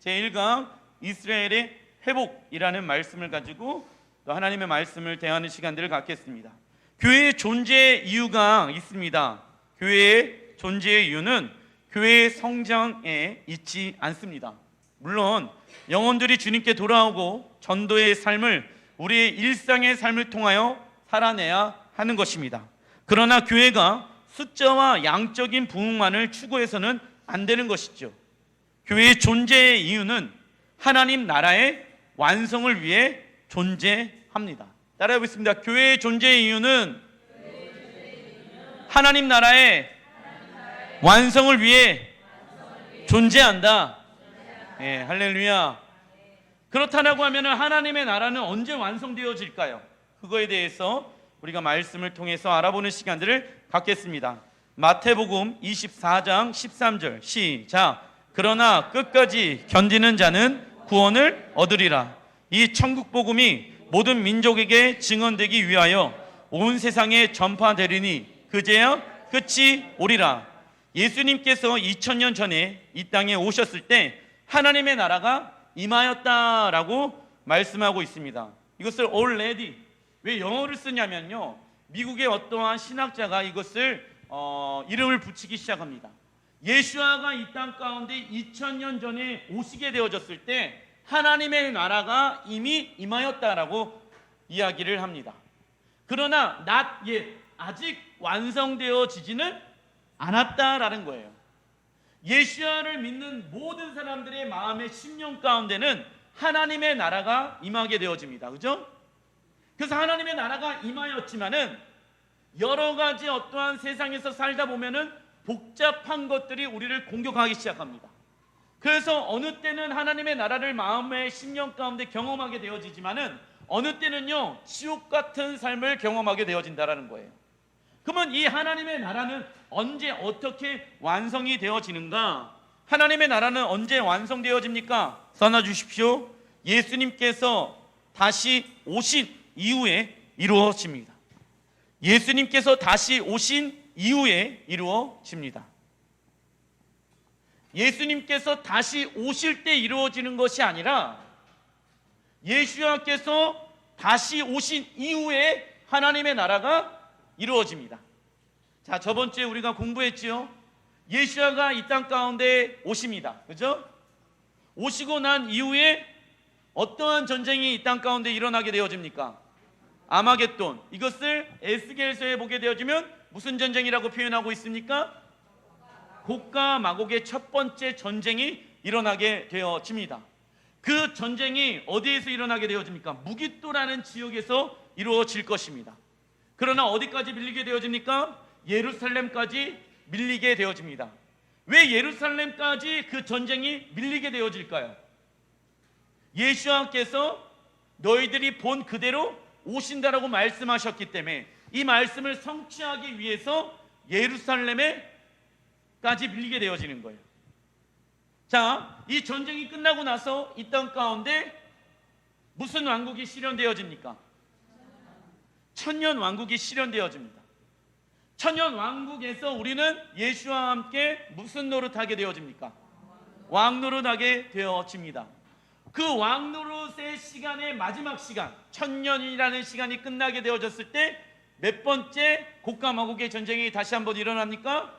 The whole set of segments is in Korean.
제1강 이스라엘의 회복이라는 말씀을 가지고 또 하나님의 말씀을 대하는 시간들을 갖겠습니다. 교회의 존재 이유가 있습니다. 교회의 존재의 이유는 교회의 성장에 있지 않습니다. 물론 영혼들이 주님께 돌아오고 전도의 삶을 우리의 일상의 삶을 통하여 살아내야 하는 것입니다. 그러나 교회가 숫자와 양적인 부흥만을 추구해서는 안 되는 것이죠. 교회의 존재의 이유는 하나님 나라의 완성을 위해 존재합니다. 따라해 보겠습니다. 교회의 존재의 이유는 하나님 나라의 완성을 위해 존재한다. 네, 할렐루야. 그렇다고 하면 하나님의 나라는 언제 완성되어질까요? 그거에 대해서 우리가 말씀을 통해서 알아보는 시간들을 갖겠습니다. 마태복음 24장 13절 시작. 그러나 끝까지 견디는 자는 구원을 얻으리라. 이 천국 복음이 모든 민족에게 증언되기 위하여 온 세상에 전파되리니 그제야 끝이 오리라. 예수님께서 2000년 전에 이 땅에 오셨을 때 하나님의 나라가 임하였다라고 말씀하고 있습니다. 이것을 already, 왜 영어를 쓰냐면요, 미국의 어떠한 신학자가 이것을 이름을 붙이기 시작합니다. 예수아가 이 땅 가운데 2000년 전에 오시게 되어졌을 때 하나님의 나라가 이미 임하였다라고 이야기를 합니다. 그러나 not yet, 아직 완성되어지지는 않았다라는 거예요. 예수아를 믿는 모든 사람들의 마음의 심령 가운데는 하나님의 나라가 임하게 되어집니다. 그죠? 그래서 하나님의 나라가 임하였지만은 여러 가지 어떠한 세상에서 살다 보면은 복잡한 것들이 우리를 공격하기 시작합니다. 그래서 어느 때는 하나님의 나라를 마음의 심령 가운데 경험하게 되어지지만은 어느 때는요, 지옥 같은 삶을 경험하게 되어진다라는 거예요. 그러면 이 하나님의 나라는 언제 어떻게 완성이 되어지는가? 하나님의 나라는 언제 완성되어집니까? 써놔 주십시오. 예수님께서 다시 오신 이후에 이루어집니다. 예수님께서 다시 오신 이후에 이루어집니다. 예수님께서 다시 오실 때 이루어지는 것이 아니라 예수님께서 다시 오신 이후에 하나님의 나라가 이루어집니다. 자, 저번 주에 우리가 공부했지요. 예수가 이 땅 가운데 오십니다. 그죠? 오시고 난 이후에 어떠한 전쟁이 이 땅 가운데 일어나게 되어집니까? 아마겟돈. 이것을 에스겔서에 보게 되어지면 무슨 전쟁이라고 표현하고 있습니까? 곡과 마곡의 첫 번째 전쟁이 일어나게 되어집니다. 그 전쟁이 어디에서 일어나게 되어집니까? 무깃도라는 지역에서 이루어질 것입니다. 그러나 어디까지 밀리게 되어집니까? 예루살렘까지 밀리게 되어집니다. 왜 예루살렘까지 그 전쟁이 밀리게 되어질까요? 예수님께서 너희들이 본 그대로 오신다라고 말씀하셨기 때문에 이 말씀을 성취하기 위해서 예루살렘에까지 밀리게 되어지는 거예요. 자, 이 전쟁이 끝나고 나서 이 땅 가운데 무슨 왕국이 실현되어집니까? 천년 왕국이 실현되어집니다. 천년 왕국에서 우리는 예수와 함께 무슨 노릇하게 되어집니까? 왕노릇하게 되어집니다. 그 왕노릇의 시간의 마지막 시간, 천년이라는 시간이 끝나게 되어졌을 때 몇 번째 곡과 마곡의 전쟁이 다시 한번 일어납니까?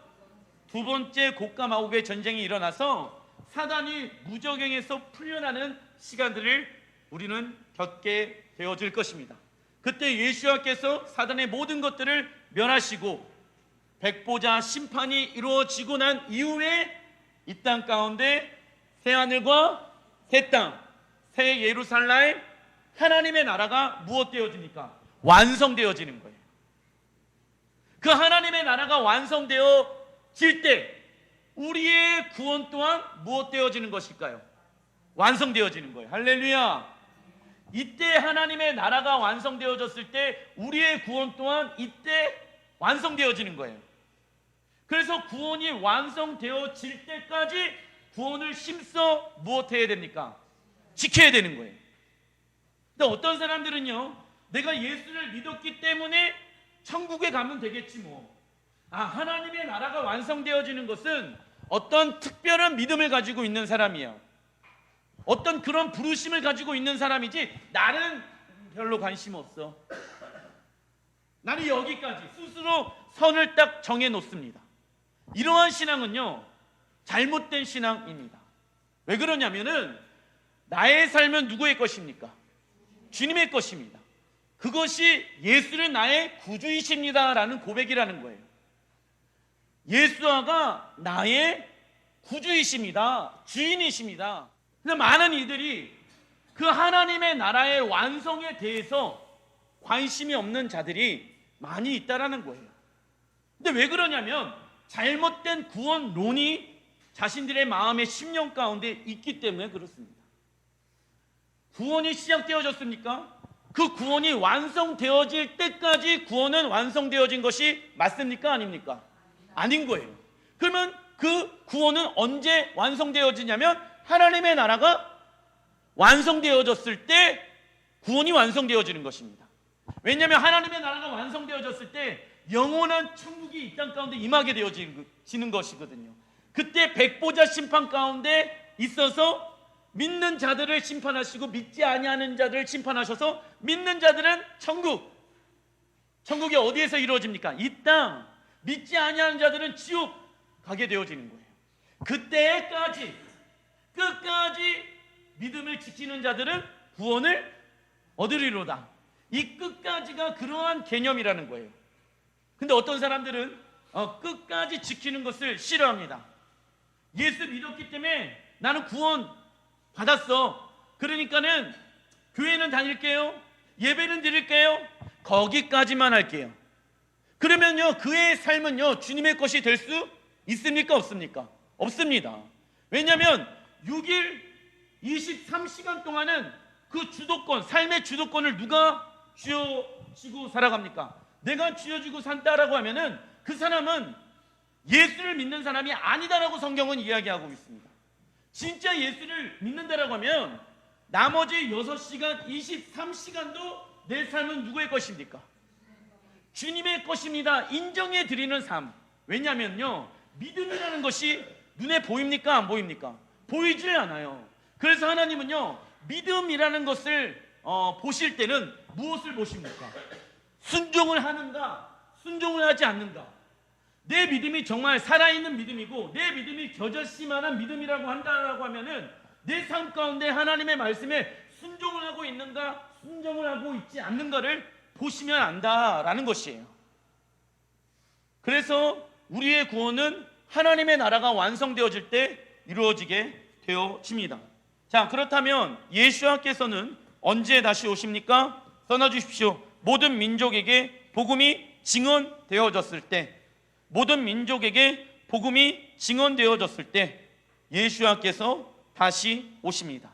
두 번째 곡과 마곡의 전쟁이 일어나서 사단이 무적행에서 풀려나는 시간들을 우리는 겪게 되어질 것입니다. 그때 예수님께서 사단의 모든 것들을 멸하시고 백보자 심판이 이루어지고 난 이후에 이 땅 가운데 새하늘과 새 땅, 새 예루살렘, 하나님의 나라가 무엇되어집니까? 완성되어지는 거예요. 그 하나님의 나라가 완성되어질 때 우리의 구원 또한 무엇되어지는 것일까요? 완성되어지는 거예요. 할렐루야. 이때 하나님의 나라가 완성되어졌을 때 우리의 구원 또한 이때 완성되어지는 거예요. 그래서 구원이 완성되어질 때까지 구원을 힘써 무엇해야 됩니까? 지켜야 되는 거예요. 근데 어떤 사람들은요, 내가 예수를 믿었기 때문에 천국에 가면 되겠지 뭐. 하나님의 나라가 완성되어지는 것은 어떤 특별한 믿음을 가지고 있는 사람이에요. 어떤 그런 부르심을 가지고 있는 사람이지 나는 별로 관심 없어. 나는 여기까지 스스로 선을 딱 정해 놓습니다. 이러한 신앙은요, 잘못된 신앙입니다. 왜 그러냐면은 나의 삶은 누구의 것입니까? 주님의 것입니다. 그것이 예수는 나의 구주이십니다라는 고백이라는 거예요. 예수가 나의 구주이십니다. 주인이십니다. 근데 많은 이들이 그 하나님의 나라의 완성에 대해서 관심이 없는 자들이 많이 있다라는 거예요. 근데 왜 그러냐면 잘못된 구원론이 자신들의 마음의 심령 가운데 있기 때문에 그렇습니다. 구원이 시작되어졌습니까? 그 구원이 완성되어질 때까지 구원은 완성되어진 것이 맞습니까? 아닙니까? 아닌 거예요. 그러면 그 구원은 언제 완성되어지냐면 하나님의 나라가 완성되어졌을 때 구원이 완성되어지는 것입니다. 왜냐하면 하나님의 나라가 완성되어졌을 때 영원한 천국이 이 땅 가운데 임하게 되어지는 것이거든요. 그때 백보자 심판 가운데 있어서 믿는 자들을 심판하시고 믿지 아니하는 자들을 심판하셔서 믿는 자들은 천국이 어디에서 이루어집니까? 이 땅. 믿지 아니하는 자들은 지옥 가게 되어지는 거예요. 그때까지 끝까지 믿음을 지키는 자들은 구원을 얻으리로다. 이 끝까지가 그러한 개념이라는 거예요. 근데 어떤 사람들은 끝까지 지키는 것을 싫어합니다. 예수 믿었기 때문에 나는 구원 받았어. 그러니까는 교회는 다닐게요. 예배는 드릴게요. 거기까지만 할게요. 그러면요, 그의 삶은요, 주님의 것이 될 수 있습니까? 없습니까? 없습니다. 왜냐하면 6일 23시간 동안은 그 주도권, 삶의 주도권을 누가 쥐어쥐고 살아갑니까? 내가 쥐어쥐고 산다라고 하면은 그 사람은 예수를 믿는 사람이 아니다라고 성경은 이야기하고 있습니다. 진짜 예수를 믿는다라고 하면 나머지 6시간, 23시간도 내 삶은 누구의 것입니까? 주님의 것입니다. 인정해 드리는 삶. 왜냐하면요, 믿음이라는 것이 눈에 보입니까? 안 보입니까? 보이질 않아요. 그래서 하나님은요, 믿음이라는 것을 보실 때는 무엇을 보십니까? 순종을 하는가? 순종을 하지 않는가? 내 믿음이 정말 살아있는 믿음이고 내 믿음이 겨자씨만한 믿음이라고 한다라고 하면은 내 삶 가운데 하나님의 말씀에 순종을 하고 있는가, 순종을 하고 있지 않는가를 보시면 안다라는 것이에요. 그래서 우리의 구원은 하나님의 나라가 완성되어질 때 이루어지게 되어집니다. 자, 그렇다면 예수님께서는 언제 다시 오십니까? 떠나주십시오. 모든 민족에게 복음이 증언되어졌을 때, 모든 민족에게 복음이 증언되어졌을 때 예수님께서 다시 오십니다.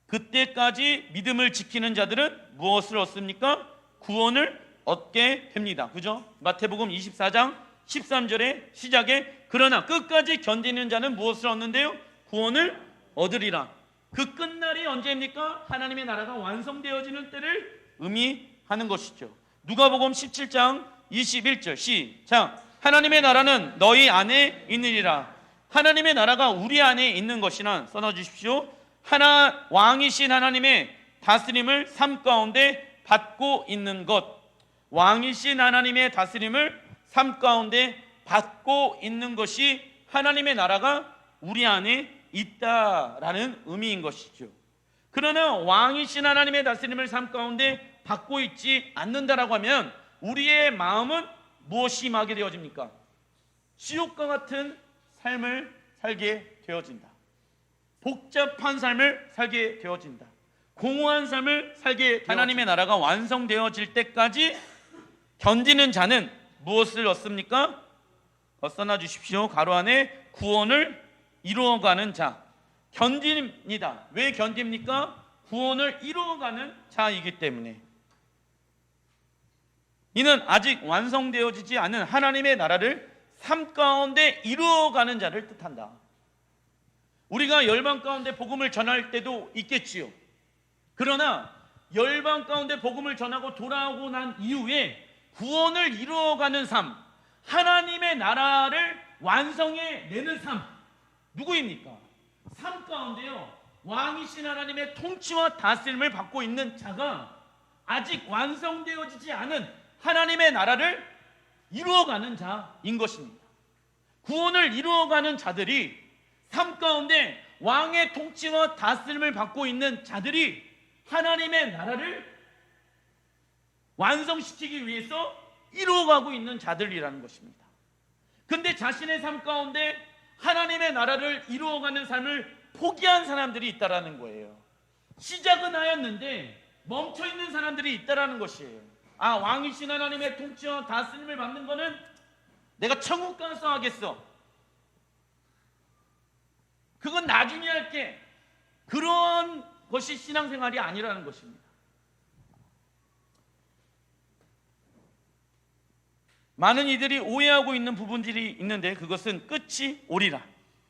그때까지 믿음을 지키는 자들은 무엇을 얻습니까? 구원을 얻게 됩니다. 그죠? 마태복음 24장 13절의 시작에 그러나 끝까지 견디는 자는 무엇을 얻는데요? 구원을 얻으리라. 그 끝날이 언제입니까? 하나님의 나라가 완성되어지는 때를 의미하는 것이죠. 누가복음 17장 21절 시작. 하나님의 나라는 너희 안에 있느니라. 하나님의 나라가 우리 안에 있는 것이나 써놔주십시오. 왕이신 하나님의 다스림을 삶 가운데 받고 있는 것. 왕이신 하나님의 다스림을 삶 가운데 받고 있는 것이 하나님의 나라가 우리 안에 있다라는 의미인 것이죠. 그러나 왕이신 하나님의 다스림을 삶 가운데 받고 있지 않는다라고 하면 우리의 마음은 무엇이 임하게 되어집니까? 지옥과 같은 삶을 살게 되어진다. 복잡한 삶을 살게 되어진다. 공허한 삶을 살게 되어진다. 하나님의 나라가 완성되어질 때까지 견디는 자는 무엇을 얻습니까? 써놔 주십시오. 가로 안에 구원을 이루어가는 자. 견딥니다. 왜 견딥니까? 구원을 이루어가는 자이기 때문에. 이는 아직 완성되어지지 않은 하나님의 나라를 삶 가운데 이루어가는 자를 뜻한다. 우리가 열방 가운데 복음을 전할 때도 있겠지요. 그러나 열방 가운데 복음을 전하고 돌아오고 난 이후에 구원을 이루어가는 삶, 하나님의 나라를 완성해 내는 삶, 누구입니까? 삶 가운데요, 왕이신 하나님의 통치와 다스림을 받고 있는 자가 아직 완성되어지지 않은 하나님의 나라를 이루어가는 자인 것입니다. 구원을 이루어가는 자들이, 삶 가운데 왕의 통치와 다스림을 받고 있는 자들이 하나님의 나라를 완성시키기 위해서 이루어가고 있는 자들이라는 것입니다. 근데 자신의 삶 가운데 하나님의 나라를 이루어가는 삶을 포기한 사람들이 있다라는 거예요. 시작은 하였는데 멈춰있는 사람들이 있다라는 것이에요. 아, 왕이신 하나님의 통치와 다스림을 받는 거는 내가 천국 가서 하겠어, 그건 나중에 할게, 그런 것이 신앙생활이 아니라는 것입니다. 많은 이들이 오해하고 있는 부분들이 있는데 그것은 끝이 오리라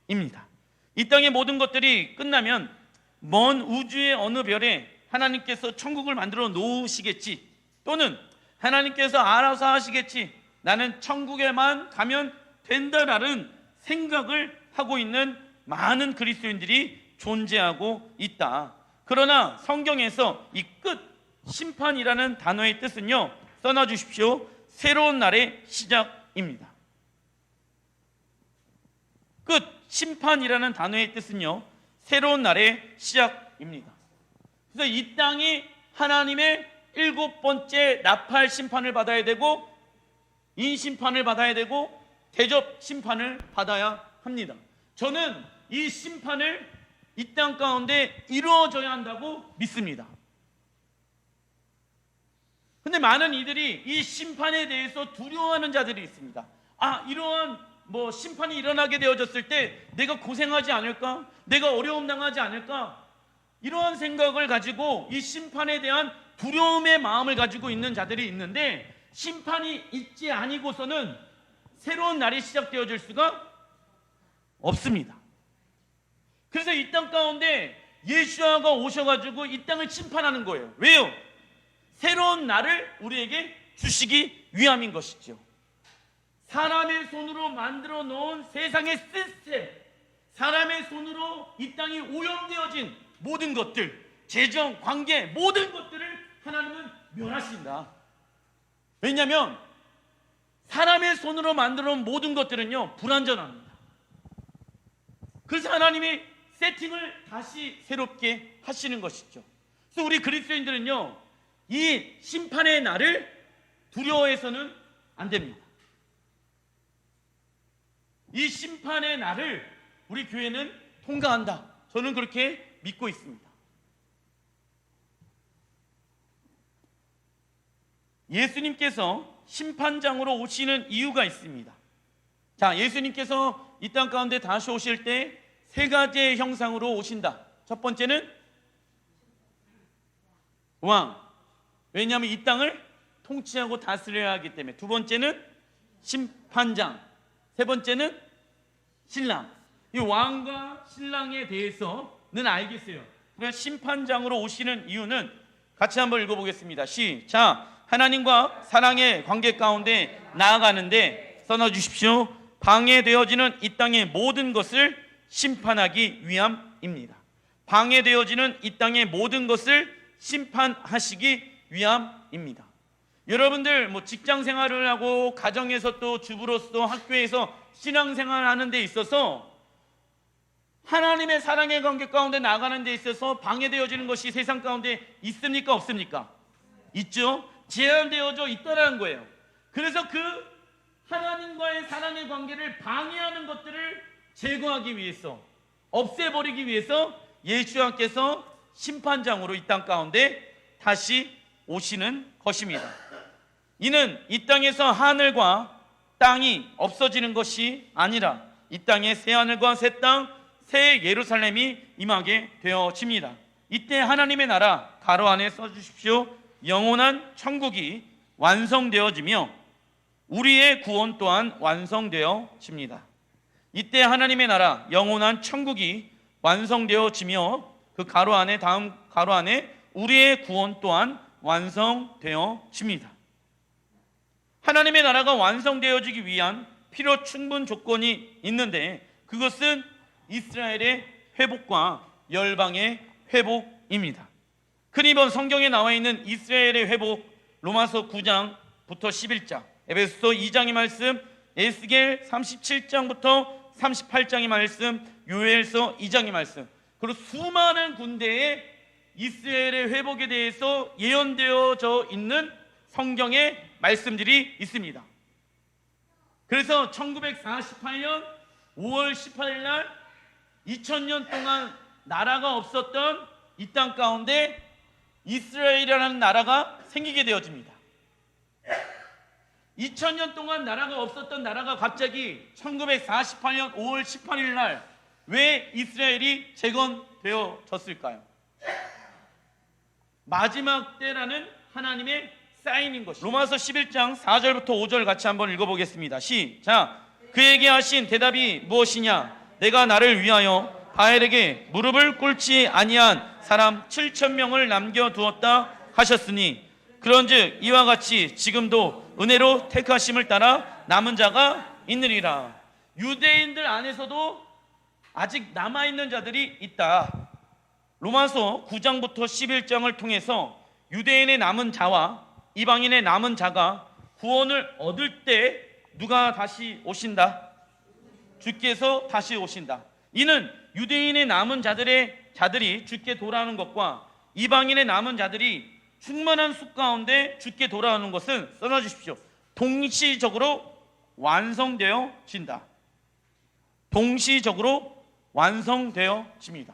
입니다. 이 땅의 모든 것들이 끝나면 먼 우주의 어느 별에 하나님께서 천국을 만들어 놓으시겠지, 또는 하나님께서 알아서 하시겠지, 나는 천국에만 가면 된다라는 생각을 하고 있는 많은 그리스도인들이 존재하고 있다. 그러나 성경에서 이 끝, 심판이라는 단어의 뜻은요, 써놔 주십시오. 새로운 날의 시작입니다. 끝, 심판이라는 단어의 뜻은요, 새로운 날의 시작입니다. 그래서 이 땅이 하나님의 7번째 나팔 심판을 받아야 되고, 인심판을 받아야 되고, 대접 심판을 받아야 합니다. 저는 이 심판을 이 땅 가운데 이루어져야 한다고 믿습니다. 근데 많은 이들이 이 심판에 대해서 두려워하는 자들이 있습니다. 아, 이러한 심판이 일어나게 되어졌을 때 내가 고생하지 않을까? 내가 어려움 당하지 않을까? 이러한 생각을 가지고 이 심판에 대한 두려움의 마음을 가지고 있는 자들이 있는데, 심판이 있지 아니고서는 새로운 날이 시작되어질 수가 없습니다. 그래서 이 땅 가운데 예수아가 오셔가지고 이 땅을 심판하는 거예요. 왜요? 새로운 날을 우리에게 주시기 위함인 것이죠. 사람의 손으로 만들어 놓은 세상의 시스템, 사람의 손으로 이 땅이 오염되어진 모든 것들, 재정, 관계, 모든 것들을 하나님은 멸하신다. 왜냐하면 사람의 손으로 만들어 놓은 모든 것들은요, 불완전합니다. 그래서 하나님이 세팅을 다시 새롭게 하시는 것이죠. 그래서 우리 그리스도인들은요, 이 심판의 날을 두려워해서는 안 됩니다. 이 심판의 날을 우리 교회는 통과한다. 저는 그렇게 믿고 있습니다. 예수님께서 심판장으로 오시는 이유가 있습니다. 자, 예수님께서 이 땅 가운데 다시 오실 때 세 가지의 형상으로 오신다. 첫 번째는 왕, 왜냐하면 이 땅을 통치하고 다스려야 하기 때문에. 두 번째는 심판장, 세 번째는 신랑. 이 왕과 신랑에 대해서는 알겠어요. 그래서 심판장으로 오시는 이유는 같이 한번 읽어보겠습니다. 시작. 하나님과 사랑의 관계 가운데 나아가는데 써놔 주십시오. 방해되어지는 이 땅의 모든 것을 심판하기 위함입니다. 방해되어지는 이 땅의 모든 것을 심판하시기 위함입니다. 여러분들 직장 생활을 하고 가정에서 또 주부로서 학교에서 신앙생활을 하는 데 있어서 하나님의 사랑의 관계 가운데 나가는 데 있어서 방해되어지는 것이 세상 가운데 있습니까? 없습니까? 있죠. 제한되어져 있다는 거예요. 그래서 그 하나님과의 사랑의 관계를 방해하는 것들을 제거하기 위해서, 없애버리기 위해서 예수님께서 심판장으로 이 땅 가운데 다시 오시는 것입니다. 이는 이 땅에서 하늘과 땅이 없어지는 것이 아니라 이 땅에 새 하늘과 새 땅, 새 예루살렘이 임하게 되어집니다. 이때 하나님의 나라, 가로 안에 써주십시오. 영원한 천국이 완성되어지며 우리의 구원 또한 완성되어집니다. 이때 하나님의 나라, 영원한 천국이 완성되어지며 그 가로 안에, 다음 가로 안에 우리의 구원 또한 완성되어집니다. 하나님의 나라가 완성되어지기 위한 필요 충분 조건이 있는데 그것은 이스라엘의 회복과 열방의 회복입니다. 흔히 본 성경에 나와 있는 이스라엘의 회복, 로마서 9장부터 11장, 에베소서 2장의 말씀, 에스겔 37장부터 38장의 말씀, 요엘서 2장의 말씀, 그리고 수많은 군대의 이스라엘의 회복에 대해서 예언되어져 있는 성경의 말씀들이 있습니다. 그래서 1948년 5월 18일 날 2000년 동안 나라가 없었던 이 땅 가운데 이스라엘이라는 나라가 생기게 되어집니다. 2000년 동안 나라가 없었던 나라가 갑자기 1948년 5월 18일 날 왜 이스라엘이 재건되어졌을까요? 마지막 때라는 하나님의 사인인 것입니다. 로마서 11장 4절부터 5절 같이 한번 읽어보겠습니다. 시작. 그에게 하신 대답이 무엇이냐? 내가 나를 위하여 바엘에게 무릎을 꿇지 아니한 사람 7,000명을 남겨두었다 하셨으니 그런즉 이와 같이 지금도 은혜로 택하심을 따라 남은 자가 있느니라. 유대인들 안에서도 아직 남아있는 자들이 있다. 로마서 9장부터 11장을 통해서 유대인의 남은 자와 이방인의 남은 자가 구원을 얻을 때 누가 다시 오신다? 주께서 다시 오신다. 이는 유대인의 남은 자들이 주께 돌아오는 것과 이방인의 남은 자들이 충만한 숲 가운데 주께 돌아오는 것은 써놔주십시오. 동시적으로 완성되어진다. 동시적으로 완성되어집니다.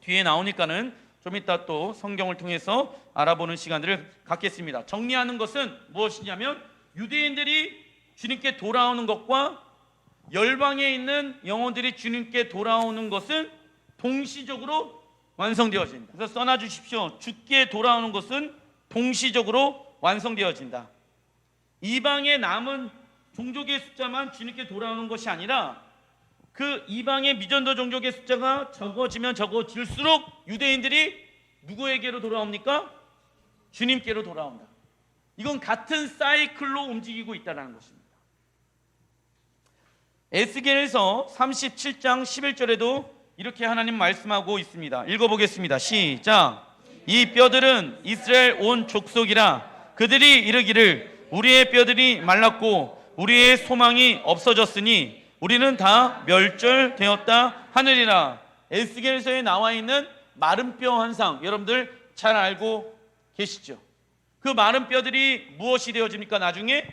뒤에 나오니까는 좀 이따 또 성경을 통해서 알아보는 시간들을 갖겠습니다. 정리하는 것은 무엇이냐면 유대인들이 주님께 돌아오는 것과 열방에 있는 영혼들이 주님께 돌아오는 것은 동시적으로 완성되어진다. 그래서 써놔주십시오. 주께 돌아오는 것은 동시적으로 완성되어진다. 이방의 남은 종족의 숫자만 주님께 돌아오는 것이 아니라 그 이방의 미전도 종족의 숫자가 적어지면 적어질수록 유대인들이 누구에게로 돌아옵니까? 주님께로 돌아온다. 이건 같은 사이클로 움직이고 있다는 것입니다. 에스겔서 37장 11절에도 이렇게 하나님 말씀하고 있습니다. 읽어보겠습니다. 시작. 이 뼈들은 이스라엘 온 족속이라. 그들이 이르기를 우리의 뼈들이 말랐고 우리의 소망이 없어졌으니 우리는 다 멸절되었다 하느니라. 에스겔서에 나와 있는 마른 뼈 환상, 여러분들 잘 알고 계시죠? 그 마른 뼈들이 무엇이 되어집니까? 나중에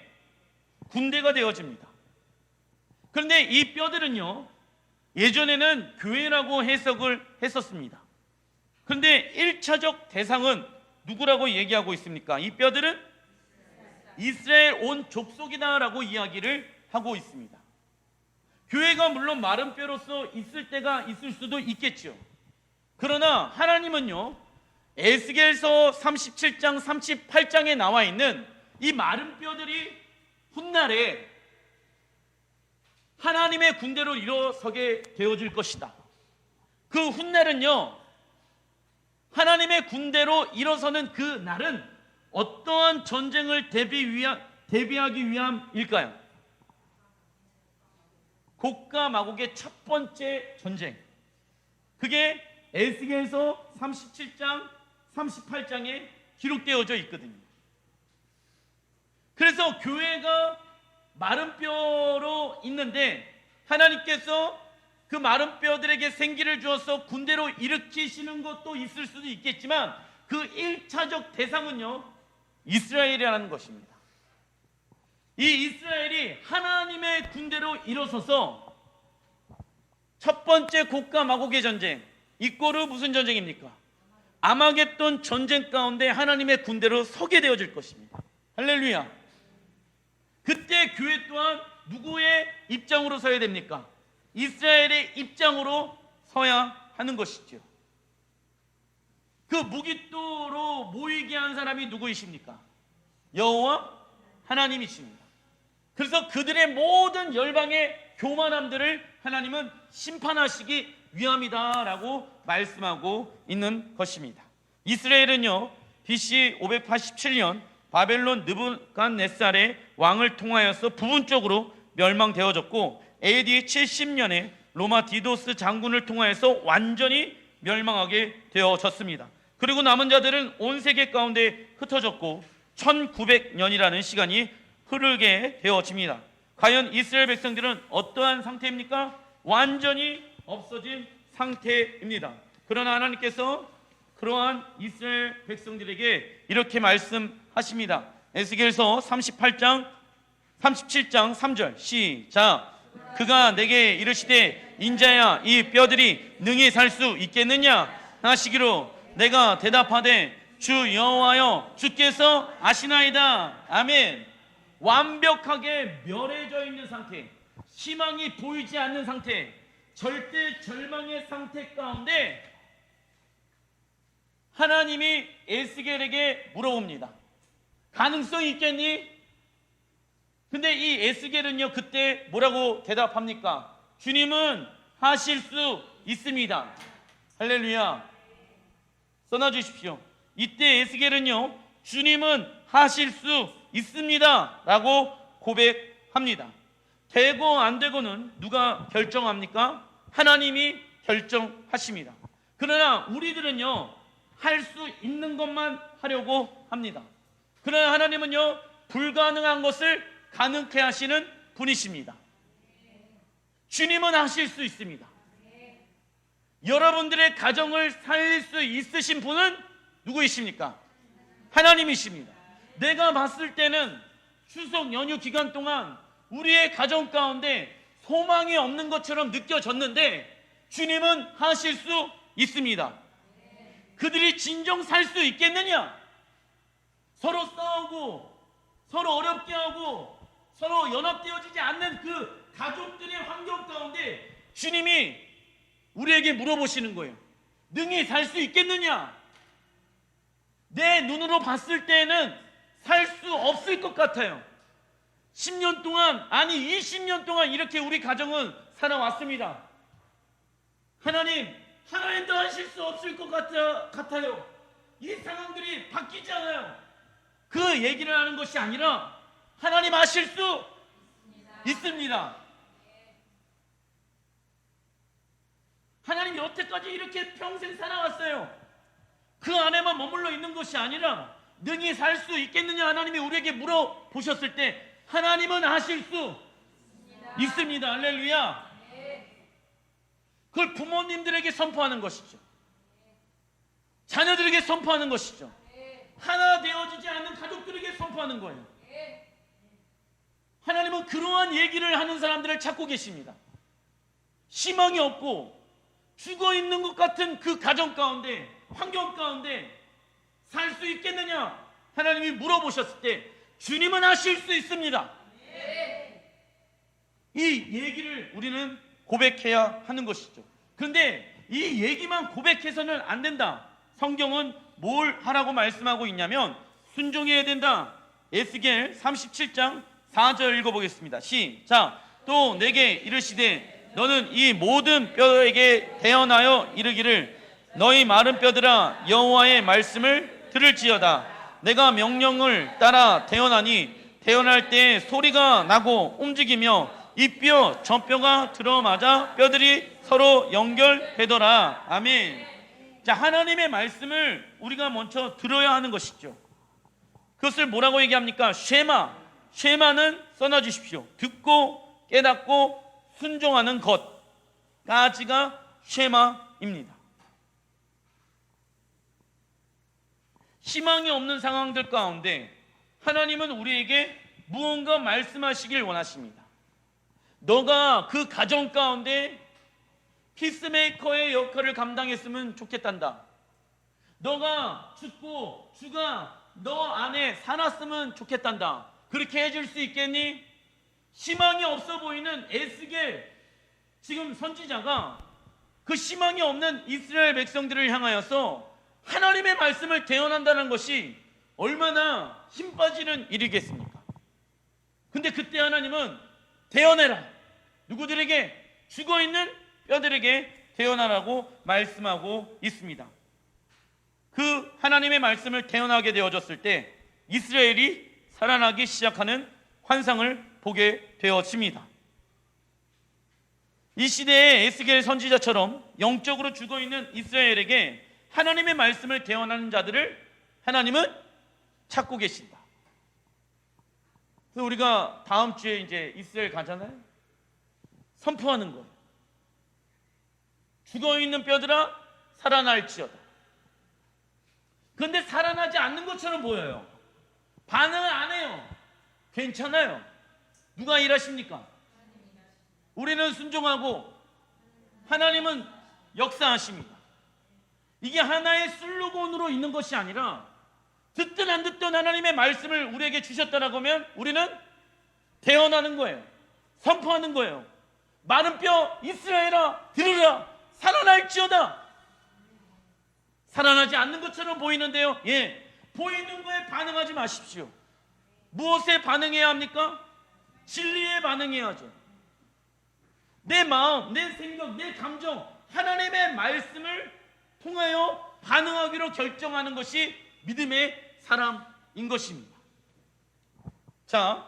군대가 되어집니다. 그런데 이 뼈들은요, 예전에는 교회라고 해석을 했었습니다. 그런데 1차적 대상은 누구라고 얘기하고 있습니까? 이 뼈들은 이스라엘 온 족속이다라고 이야기를 하고 있습니다. 교회가 물론 마른 뼈로서 있을 때가 있을 수도 있겠죠. 그러나 하나님은요, 에스겔서 37장 38장에 나와 있는 이 마른 뼈들이 훗날에 하나님의 군대로 일어서게 되어질 것이다. 그 훗날은요, 하나님의 군대로 일어서는 그 날은 어떠한 전쟁을 대비하기 위함일까요? 곡과 마곡의 첫 번째 전쟁. 그게 에스겔서 37장 38장에 기록되어져 있거든요. 그래서 교회가 마른 뼈로 있는데 하나님께서 그 마른 뼈들에게 생기를 주어서 군대로 일으키시는 것도 있을 수도 있겠지만 그 1차적 대상은요, 이스라엘이라는 것입니다. 이 이스라엘이 하나님의 군대로 일어서서 첫 번째 곡과 마곡의 전쟁, 이꼬르 무슨 전쟁입니까? 아마겟돈 전쟁 가운데 하나님의 군대로 서게 되어질 것입니다. 할렐루야. 그때 교회 또한 누구의 입장으로 서야 됩니까? 이스라엘의 입장으로 서야 하는 것이죠. 그 무깃도로 모이게 한 사람이 누구이십니까? 여호와 하나님이십니다. 그래서 그들의 모든 열방의 교만함들을 하나님은 심판하시기 위함이다라고 말씀하고 있는 것입니다. 이스라엘은요, BC 587년 바벨론 느부갓네살의 왕을 통하여서 부분적으로 멸망되어졌고 AD 70년에 로마 디도스 장군을 통하여서 완전히 멸망하게 되어졌습니다. 그리고 남은 자들은 온 세계 가운데 흩어졌고 1900년이라는 시간이 흐르게 되어집니다. 과연 이스라엘 백성들은 어떠한 상태입니까? 완전히 없어진 상태입니다. 그러나 하나님께서 그러한 이스라엘 백성들에게 이렇게 말씀하십니다. 에스겔서 37장 3절 시작. 그가 내게 이르시되 인자야 이 뼈들이 능히 살 수 있겠느냐 하시기로 내가 대답하되 주 여호와여 주께서 아시나이다. 아멘. 완벽하게 멸해져 있는 상태, 희망이 보이지 않는 상태, 절대 절망의 상태 가운데 하나님이 에스겔에게 물어봅니다. 가능성이 있겠니? 근데 이 에스겔은요 그때 뭐라고 대답합니까? 주님은 하실 수 있습니다. 할렐루야. 써놔주십시오. 이때 에스겔은요 주님은 하실 수 있습니다 라고 고백합니다. 되고 안 되고는 누가 결정합니까? 하나님이 결정하십니다. 그러나 우리들은요 할 수 있는 것만 하려고 합니다. 그러나 하나님은요 불가능한 것을 가능케 하시는 분이십니다. 주님은 하실 수 있습니다. 여러분들의 가정을 살릴 수 있으신 분은 누구이십니까? 하나님이십니다. 내가 봤을 때는 추석 연휴 기간 동안 우리의 가정 가운데 소망이 없는 것처럼 느껴졌는데 주님은 하실 수 있습니다. 그들이 진정 살 수 있겠느냐? 서로 싸우고 서로 어렵게 하고 서로 연합되어지지 않는 그 가족들의 환경 가운데 주님이 우리에게 물어보시는 거예요. 능히 살 수 있겠느냐? 내 눈으로 봤을 때는 살 수 없을 것 같아요. 10년 동안 아니 20년 동안 이렇게 우리 가정은 살아왔습니다. 하나님도 하실 수 없을 것 같아요. 이 상황들이 바뀌지 않아요. 그 얘기를 하는 것이 아니라 하나님 하실 수 있습니다. 하나님 여태까지 이렇게 평생 살아왔어요. 그 안에만 머물러 있는 것이 아니라 능히 살 수 있겠느냐 하나님이 우리에게 물어보셨을 때 하나님은 하실 수 있습니다. 할렐루야. 그걸 부모님들에게 선포하는 것이죠. 자녀들에게 선포하는 것이죠. 하나 되어지지 않는 가족들에게 선포하는 거예요. 하나님은 그러한 얘기를 하는 사람들을 찾고 계십니다. 희망이 없고 죽어 있는 것 같은 그 가정 가운데, 환경 가운데 살 수 있겠느냐? 하나님이 물어보셨을 때 주님은 하실 수 있습니다. 이 얘기를 우리는 고백해야 하는 것이죠. 그런데 이 얘기만 고백해서는 안 된다. 성경은 뭘 하라고 말씀하고 있냐면 순종해야 된다. 에스겔 37장 4절 읽어보겠습니다. 시작. 또 내게 이르시되 너는 이 모든 뼈에게 대언하여 이르기를 너희 마른 뼈들아 여호와의 말씀을 들을지어다. 내가 명령을 따라 대언하니 대언할 때 소리가 나고 움직이며 이 뼈 저 뼈가 들어맞아 뼈들이 서로 연결되더라. 아멘. 자, 하나님의 말씀을 우리가 먼저 들어야 하는 것이죠. 그것을 뭐라고 얘기합니까? 쉐마는 써놔주십시오. 듣고 깨닫고 순종하는 것까지가 쉐마입니다. 희망이 없는 상황들 가운데 하나님은 우리에게 무언가 말씀하시길 원하십니다. 너가 그 가정 가운데 피스메이커의 역할을 감당했으면 좋겠단다. 너가 죽고 주가 너 안에 살았으면 좋겠단다. 그렇게 해줄 수 있겠니? 희망이 없어 보이는 에스겔 지금 선지자가 그 희망이 없는 이스라엘 백성들을 향하여서 하나님의 말씀을 대언한다는 것이 얼마나 힘 빠지는 일이겠습니까? 근데 그때 하나님은 대언해라. 누구들에게? 죽어있는 뼈들에게 대언하라고 말씀하고 있습니다. 그 하나님의 말씀을 대언하게 되어졌을 때 이스라엘이 살아나기 시작하는 환상을 보게 되어집니다. 이 시대의 에스겔 선지자처럼 영적으로 죽어있는 이스라엘에게 하나님의 말씀을 대언하는 자들을 하나님은 찾고 계신다. 그래서 우리가 다음 주에 이제 이스라엘 가잖아요. 선포하는 거예요. 죽어있는 뼈들아 살아날지어다. 그런데 살아나지 않는 것처럼 보여요. 반응을 안 해요. 괜찮아요. 누가 일하십니까? 우리는 순종하고 하나님은 역사하십니다. 이게 하나의 슬로건으로 있는 것이 아니라 듣든 안 듣든 하나님의 말씀을 우리에게 주셨다라고 하면 우리는 대언하는 거예요. 선포하는 거예요. 마른 뼈 이스라엘아 들으라 살아날지어다. 살아나지 않는 것처럼 보이는데요. 보이는 거에 반응하지 마십시오. 무엇에 반응해야 합니까? 진리에 반응해야죠. 내 마음, 내 생각, 내 감정, 하나님의 말씀을 통하여 반응하기로 결정하는 것이 믿음의 사람인 것입니다. 자,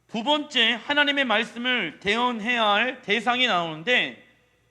두 번째 하나님의 말씀을 대언해야 할 대상이 나오는데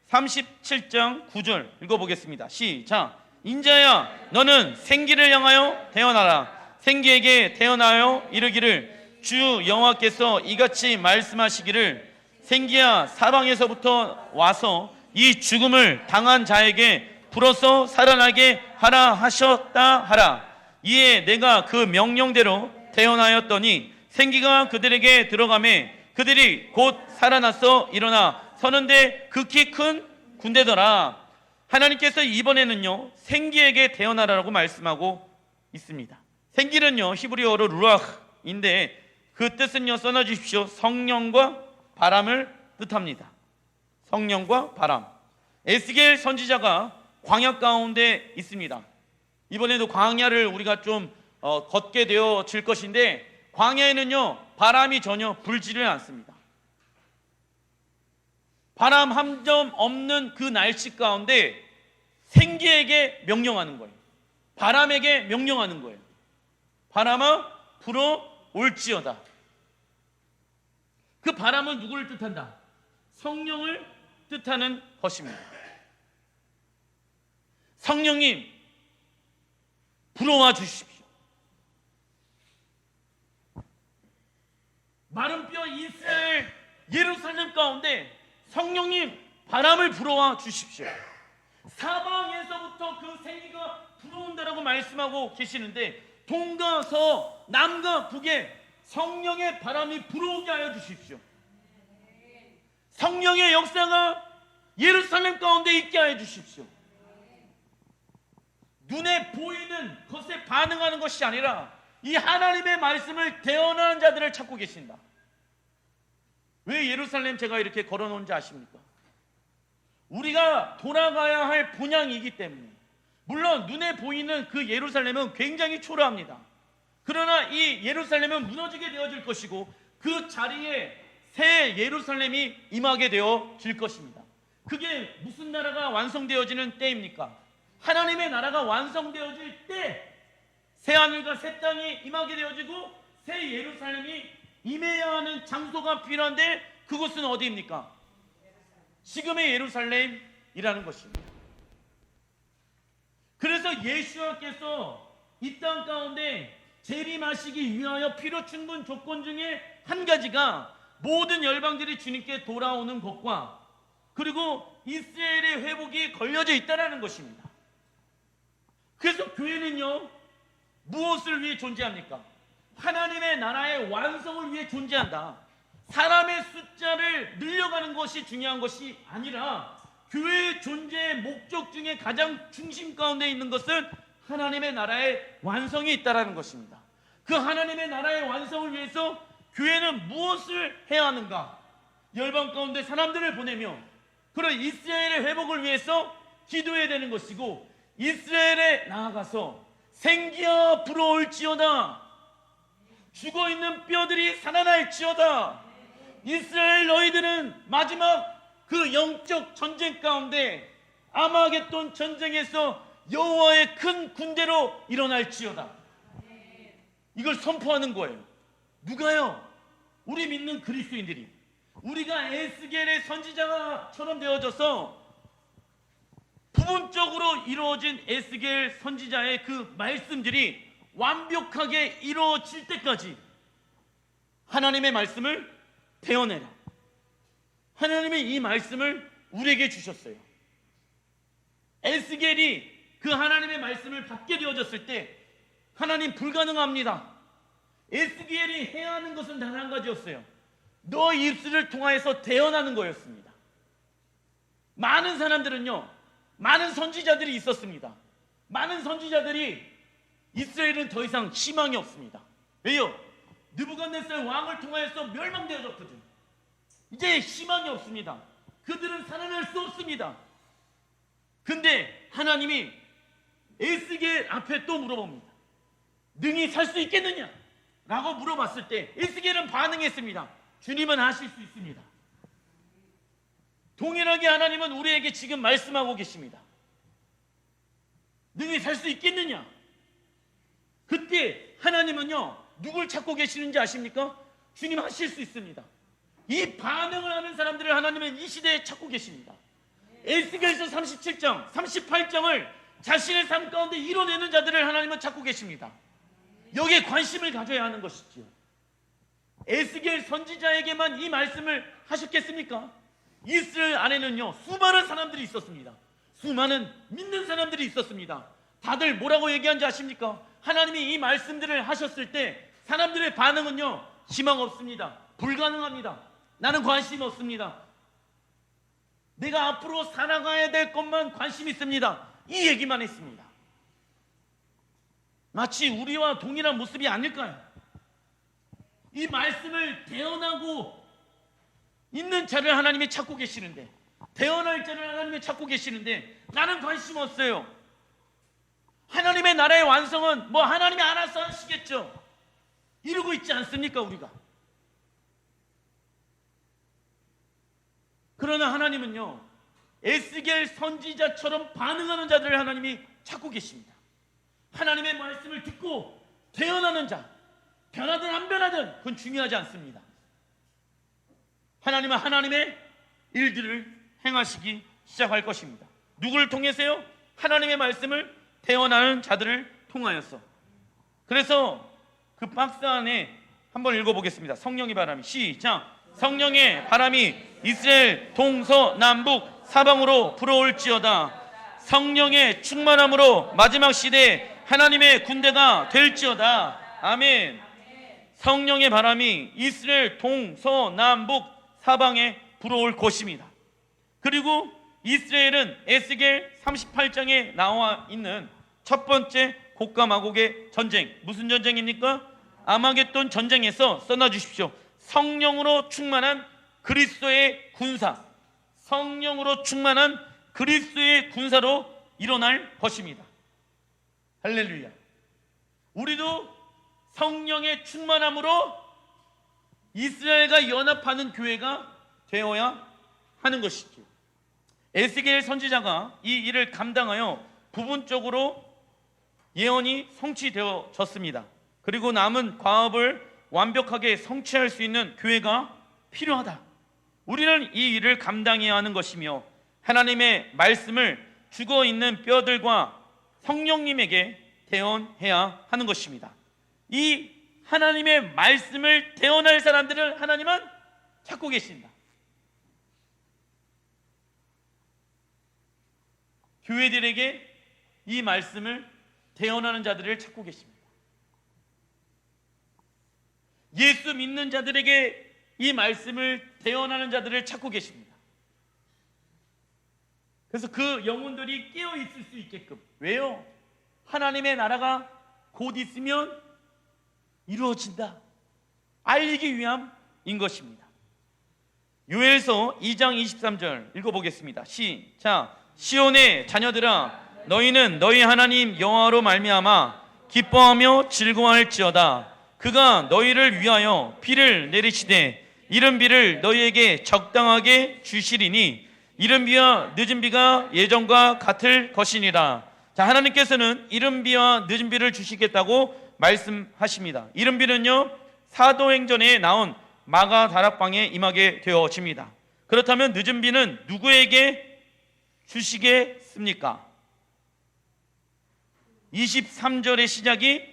37장 9절 읽어보겠습니다. 시작. 인자야 너는 생기를 향하여 대언하라. 생기에게 대언하여 이르기를 주 여호와께서 이같이 말씀하시기를 생기야 사방에서부터 와서 이 죽음을 당한 자에게 불어서 살아나게 하라 하셨다 하라. 이에 내가 그 명령대로 대언하였더니 생기가 그들에게 들어가매 그들이 곧 살아나서 일어나 서는데 극히 큰 군대더라. 하나님께서 이번에는요 생기에게 대언하라고 말씀하고 있습니다. 생기는요 히브리어로 루아흐인데 그 뜻은요 써놔주십시오. 성령과 바람을 뜻합니다. 성령과 바람. 에스겔 선지자가 광야 가운데 있습니다. 이번에도 광야를 우리가 좀 걷게 되어질 것인데 광야에는요 바람이 전혀 불지를 않습니다. 바람 한 점 없는 그 날씨 가운데 생기에게 명령하는 거예요. 바람에게 명령하는 거예요. 바람아 불어 올지어다. 그 바람은 누구를 뜻한다? 성령을 뜻하는 것입니다. 성령님 불어와 주십시오. 마른 뼈 이스라엘 예루살렘 가운데 성령님 바람을 불어와 주십시오. 사방에서부터 그 생기가 불어온다라고 말씀하고 계시는데 동과 서 남과 북에 성령의 바람이 불어오게 하여 주십시오. 성령의 역사가 예루살렘 가운데 있게 하여 주십시오. 눈에 보이는 것에 반응하는 것이 아니라 이 하나님의 말씀을 대언하는 자들을 찾고 계신다. 왜 예루살렘 제가 이렇게 걸어놓은지 아십니까? 우리가 돌아가야 할 본향이기 때문에. 물론 눈에 보이는 그 예루살렘은 굉장히 초라합니다. 그러나 이 예루살렘은 무너지게 되어질 것이고 그 자리에 새 예루살렘이 임하게 되어질 것입니다. 그게 무슨 나라가 완성되어지는 때입니까? 하나님의 나라가 완성되어질 때 새 하늘과 새 땅이 임하게 되어지고 새 예루살렘이 임해야 하는 장소가 필요한데 그곳은 어디입니까? 지금의 예루살렘이라는 것입니다. 그래서 예수와께서 이 땅 가운데 재림하시기 위하여 필요 충분 조건 중에 한 가지가 모든 열방들이 주님께 돌아오는 것과 그리고 이스라엘의 회복이 걸려져 있다는 것입니다. 그래서 교회는요 무엇을 위해 존재합니까? 하나님의 나라의 완성을 위해 존재한다. 사람의 숫자를 늘려가는 것이 중요한 것이 아니라 교회의 존재의 목적 중에 가장 중심 가운데 있는 것은 하나님의 나라의 완성이 있다는 것입니다. 그 하나님의 나라의 완성을 위해서 교회는 무엇을 해야 하는가? 열방 가운데 사람들을 보내며 그런 이스라엘의 회복을 위해서 기도해야 되는 것이고 이스라엘에 나아가서 생기야 불어올지어다. 죽어있는 뼈들이 살아날지어다. 이스라엘 너희들은 마지막 그 영적 전쟁 가운데 아마겟돈 전쟁에서 여호와의 큰 군대로 일어날지어다. 이걸 선포하는 거예요. 누가요? 우리 믿는 그리스도인들이. 우리가 에스겔의 선지자처럼 되어져서 부분적으로 이루어진 에스겔 선지자의 그 말씀들이 완벽하게 이루어질 때까지 하나님의 말씀을 배워내라. 하나님의 이 말씀을 우리에게 주셨어요. 에스겔이 그 하나님의 말씀을 받게 되어졌을 때 하나님 불가능합니다. 에스겔이 해야 하는 것은 단 한 가지였어요. 너 입술을 통하여서 대언하는 거였습니다. 많은 사람들은요, 많은 선지자들이 있었습니다. 많은 선지자들이 이스라엘은 더 이상 희망이 없습니다. 왜요? 느부갓네살 왕을 통하여서 멸망되어졌거든. 이제 희망이 없습니다. 그들은 살아날 수 없습니다. 근데 하나님이 에스겔 앞에 또 물어봅니다. 능히 살 수 있겠느냐? 라고 물어봤을 때 에스겔은 반응했습니다. 주님은 하실 수 있습니다. 동일하게 하나님은 우리에게 지금 말씀하고 계십니다. 능히 살 수 있겠느냐? 그때 하나님은요, 누굴 찾고 계시는지 아십니까? 주님 하실 수 있습니다. 이 반응을 하는 사람들을 하나님은 이 시대에 찾고 계십니다. 에스겔서 37장, 38장을 자신의 삶 가운데 이뤄내는 자들을 하나님은 찾고 계십니다. 여기에 관심을 가져야 하는 것이지요. 에스겔 선지자에게만 이 말씀을 하셨겠습니까? 이스라엘 안에는요, 수많은 사람들이 있었습니다. 수많은 믿는 사람들이 있었습니다. 다들 뭐라고 얘기한지 아십니까? 하나님이 이 말씀들을 하셨을 때 사람들의 반응은요, 희망 없습니다. 불가능합니다. 나는 관심 없습니다. 내가 앞으로 살아가야 될 것만 관심 있습니다. 이 얘기만 했습니다. 마치 우리와 동일한 모습이 아닐까요? 이 말씀을 대언하고 있는 자를 하나님이 찾고 계시는데, 대언할 자를 하나님이 찾고 계시는데 나는 관심 없어요. 하나님의 나라의 완성은 뭐 하나님이 알아서 하시겠죠. 이러고 있지 않습니까, 우리가? 그러나 하나님은요, 에스겔 선지자처럼 반응하는 자들을 하나님이 찾고 계십니다. 하나님의 말씀을 듣고 대언하는 자, 변하든 안 변하든 그건 중요하지 않습니다. 하나님은 하나님의 일들을 행하시기 시작할 것입니다. 누구를 통해서요? 하나님의 말씀을 대언하는 자들을 통하여서. 그래서 그 박스 안에 한번 읽어보겠습니다. 성령의 바람이, 시작. 성령의 바람이 이스라엘 동서남북 사방으로 불어올지어다. 성령의 충만함으로 마지막 시대에 하나님의 군대가 될지어다. 아멘. 성령의 바람이 이스라엘 동서남북 사방에 불어올 것입니다. 그리고 이스라엘은 에스겔 38장에 나와 있는 첫 번째 곡과 마곡의 전쟁, 무슨 전쟁입니까? 아마겟돈 전쟁에서 써놔주십시오. 성령으로 충만한 그리스도의 군사, 성령으로 충만한 그리스도의 군사로 일어날 것입니다. 할렐루야. 우리도 성령의 충만함으로 이스라엘과 연합하는 교회가 되어야 하는 것이죠. 에스겔 선지자가 이 일을 감당하여 부분적으로 예언이 성취되어졌습니다. 그리고 남은 과업을 완벽하게 성취할 수 있는 교회가 필요하다. 우리는 이 일을 감당해야 하는 것이며 하나님의 말씀을 죽어있는 뼈들과 성령님에게 대언해야 하는 것입니다. 이 하나님의 말씀을 대언할 사람들을 하나님은 찾고 계신다. 교회들에게 이 말씀을 대언하는 자들을 찾고 계십니다. 예수 믿는 자들에게 이 말씀을 대언하는 자들을 찾고 계십니다. 그래서 그 영혼들이 깨어 있을 수 있게끔. 왜요? 하나님의 나라가 곧 있으면 이루어진다. 알리기 위함인 것입니다. 요엘서 2장 23절 읽어보겠습니다. 시작. 시온의 자녀들아, 너희는 너희 하나님 여호와로 말미암아 기뻐하며 즐거워할지어다. 그가 너희를 위하여 비를 내리시되 이른 비를 너희에게 적당하게 주시리니 이른 비와 늦은 비가 예전과 같을 것이니라. 자, 하나님께서는 이른 비와 늦은 비를 주시겠다고 말씀하십니다. 이른 비는요, 사도행전에 나온 마가 다락방에 임하게 되어집니다. 그렇다면 늦은 비는 누구에게 주시겠습니까? 23절의 시작이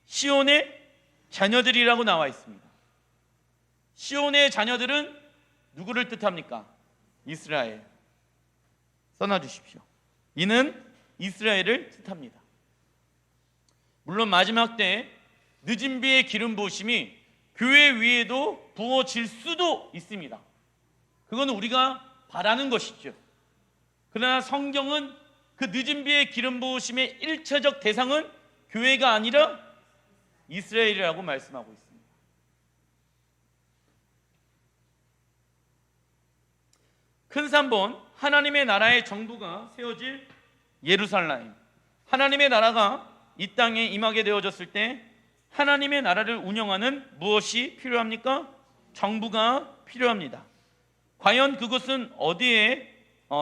시온의 자녀들이라고 나와 있습니다. 시온의 자녀들은 누구를 뜻합니까? 이스라엘. 써놔주십시오. 이는 이스라엘을 뜻합니다. 물론 마지막 때 늦은 비의 기름 부으심이 교회 위에도 부어질 수도 있습니다. 그건 우리가 바라는 것이죠. 그러나 성경은 그 늦은 비의 기름 부으심의 일차적 대상은 교회가 아니라 이스라엘이라고 말씀하고 있습니다. 큰 3번, 하나님의 나라의 정부가 세워질 예루살렘. 하나님의 나라가 이 땅에 임하게 되어졌을 때 하나님의 나라를 운영하는 무엇이 필요합니까? 정부가 필요합니다. 과연 그것은 어디에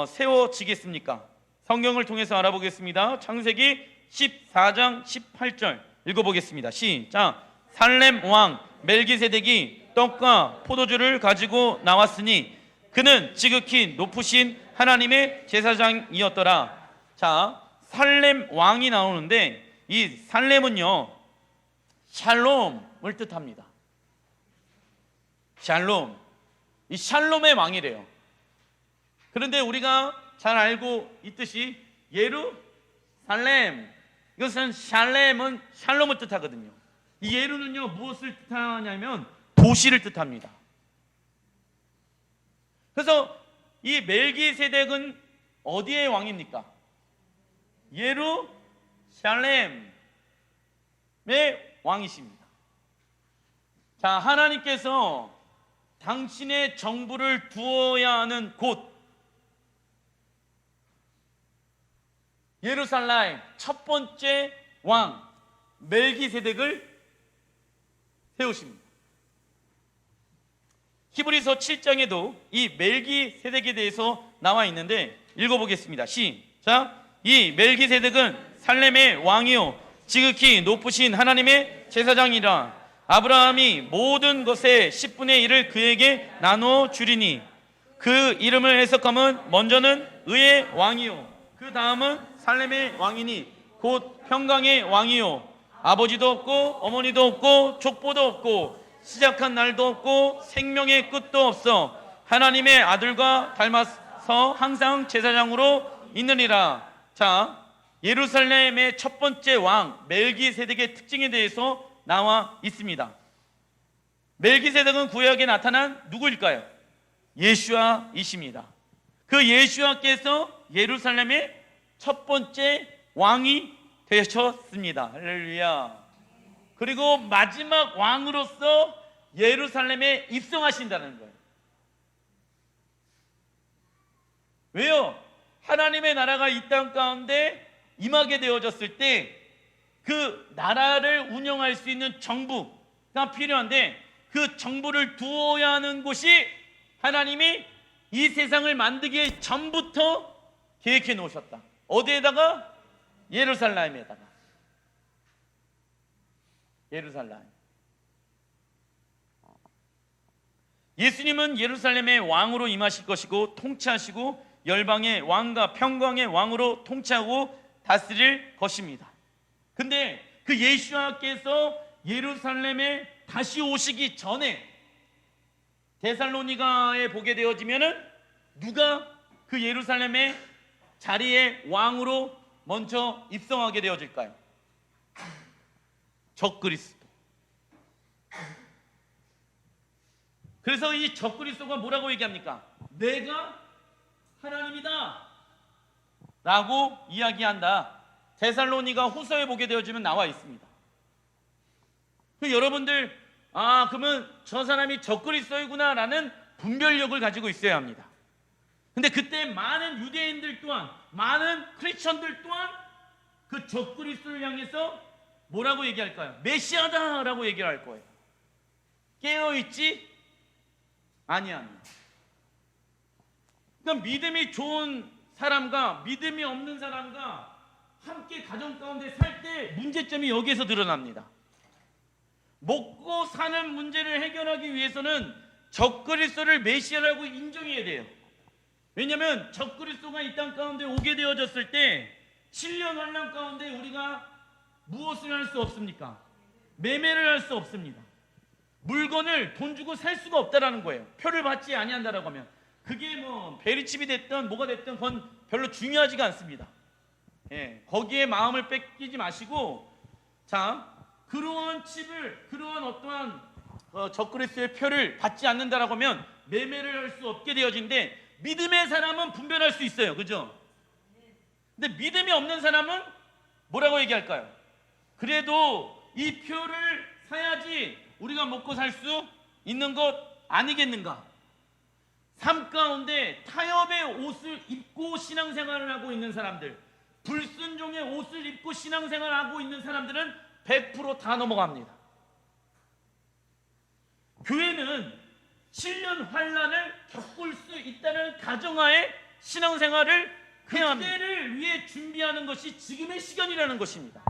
세워지겠습니까? 성경을 통해서 알아보겠습니다. 창세기 14장 18절 읽어보겠습니다. 시작. 살렘 왕 멜기세덱이 떡과 포도주를 가지고 나왔으니 그는 지극히 높으신 하나님의 제사장이었더라. 자, 살렘 왕이 나오는데 이 살렘은요 샬롬을 뜻합니다. 샬롬, 이 샬롬의 왕이래요. 그런데 우리가 잘 알고 있듯이 예루살렘, 이것은 샬롬을 뜻하거든요. 이 예루는요 무엇을 뜻하냐면 도시를 뜻합니다. 그래서 이 멜기세덱은 어디의 왕입니까? 예루살렘의 왕이십니다. 자, 하나님께서 당신의 정부를 두어야 하는 곳 예루살렘 첫 번째 왕 멜기세덱을 세우십니다. 히브리서 7장에도 이 멜기세덱에 대해서 나와 있는데 읽어보겠습니다. 시작. 이 멜기세덱은 살렘의 왕이요 지극히 높으신 하나님의 제사장이라. 아브라함이 모든 것의 10분의 1을 그에게 나누어 주리니 그 이름을 해석하면 먼저는 의의 왕이요 그 다음은 살렘의 왕이니 곧 평강의 왕이요 아버지도 없고 어머니도 없고 족보도 없고 시작한 날도 없고 생명의 끝도 없어 하나님의 아들과 닮아서 항상 제사장으로 있느니라. 자, 예루살렘의 첫 번째 왕 멜기세덱의 특징에 대해서 나와 있습니다. 멜기세덱은 구약에 나타난 누구일까요? 예수아이십니다. 그 예수아께서 예루살렘의 첫 번째 왕이 되셨습니다. 할렐루야. 그리고 마지막 왕으로서 예루살렘에 입성하신다는 거예요. 왜요? 하나님의 나라가 이 땅 가운데 임하게 되어졌을 때 그 나라를 운영할 수 있는 정부가 필요한데 그 정부를 두어야 하는 곳이 하나님이 이 세상을 만들기 전부터 계획해 놓으셨다. 어디에다가? 예루살렘에다가. 예루살렘. 예수님은 예루살렘의 왕으로 임하실 것이고 통치하시고 열방의 왕과 평강의 왕으로 통치하고 다스릴 것입니다. 근데 그 예수와께서 예루살렘에 다시 오시기 전에 데살로니가에 보게 되어지면은 누가 그 예루살렘의 자리에 왕으로 먼저 입성하게 되어질까요? 적그리스도. 그래서 이 적그리스도가 뭐라고 얘기합니까? 내가 하나님이다 라고 이야기한다. 데살로니가 후서에 보게 되어지면 나와 있습니다. 여러분들 그러면 저 사람이 적그리스도이구나 라는 분별력을 가지고 있어야 합니다. 근데 그때 많은 유대인들 또한 많은 크리스천들 또한 그 적그리스도를 향해서 뭐라고 얘기할까요? 메시아다 라고 얘기를 할 거예요. 깨어있지 아니합니다. 그러니까 믿음이 좋은 사람과 믿음이 없는 사람과 함께 가정 가운데 살 때 문제점이 여기에서 드러납니다. 먹고 사는 문제를 해결하기 위해서는 적그리스도를 메시아라고 인정해야 돼요. 왜냐하면 적그리스도가 이 땅 가운데 오게 되어졌을 때 7년 환난 가운데 우리가 무엇을 할 수 없습니까? 매매를 할 수 없습니다. 물건을 돈 주고 살 수가 없다라는 거예요. 표를 받지 아니한다라고 하면 그게 뭐 베리칩이 됐든 뭐가 됐든 그건 별로 중요하지가 않습니다. 예, 거기에 마음을 뺏기지 마시고, 자, 그러한 칩을, 그러한 어떠한 적그리스도의 표를 받지 않는다라고 하면 매매를 할 수 없게 되어진데, 믿음의 사람은 분별할 수 있어요. 그죠? 근데 믿음이 없는 사람은 뭐라고 얘기할까요? 그래도 이 표를 사야지 우리가 먹고 살 수 있는 것 아니겠는가? 삶 가운데 타협의 옷을 입고 신앙생활을 하고 있는 사람들, 불순종의 옷을 입고 신앙생활을 하고 있는 사람들은 100% 다 넘어갑니다. 교회는 7년 환난을 겪을 수 있다는 가정하에 신앙생활을 해야 합니다. 그때를 위해 준비하는 것이 지금의 시간이라는 것입니다.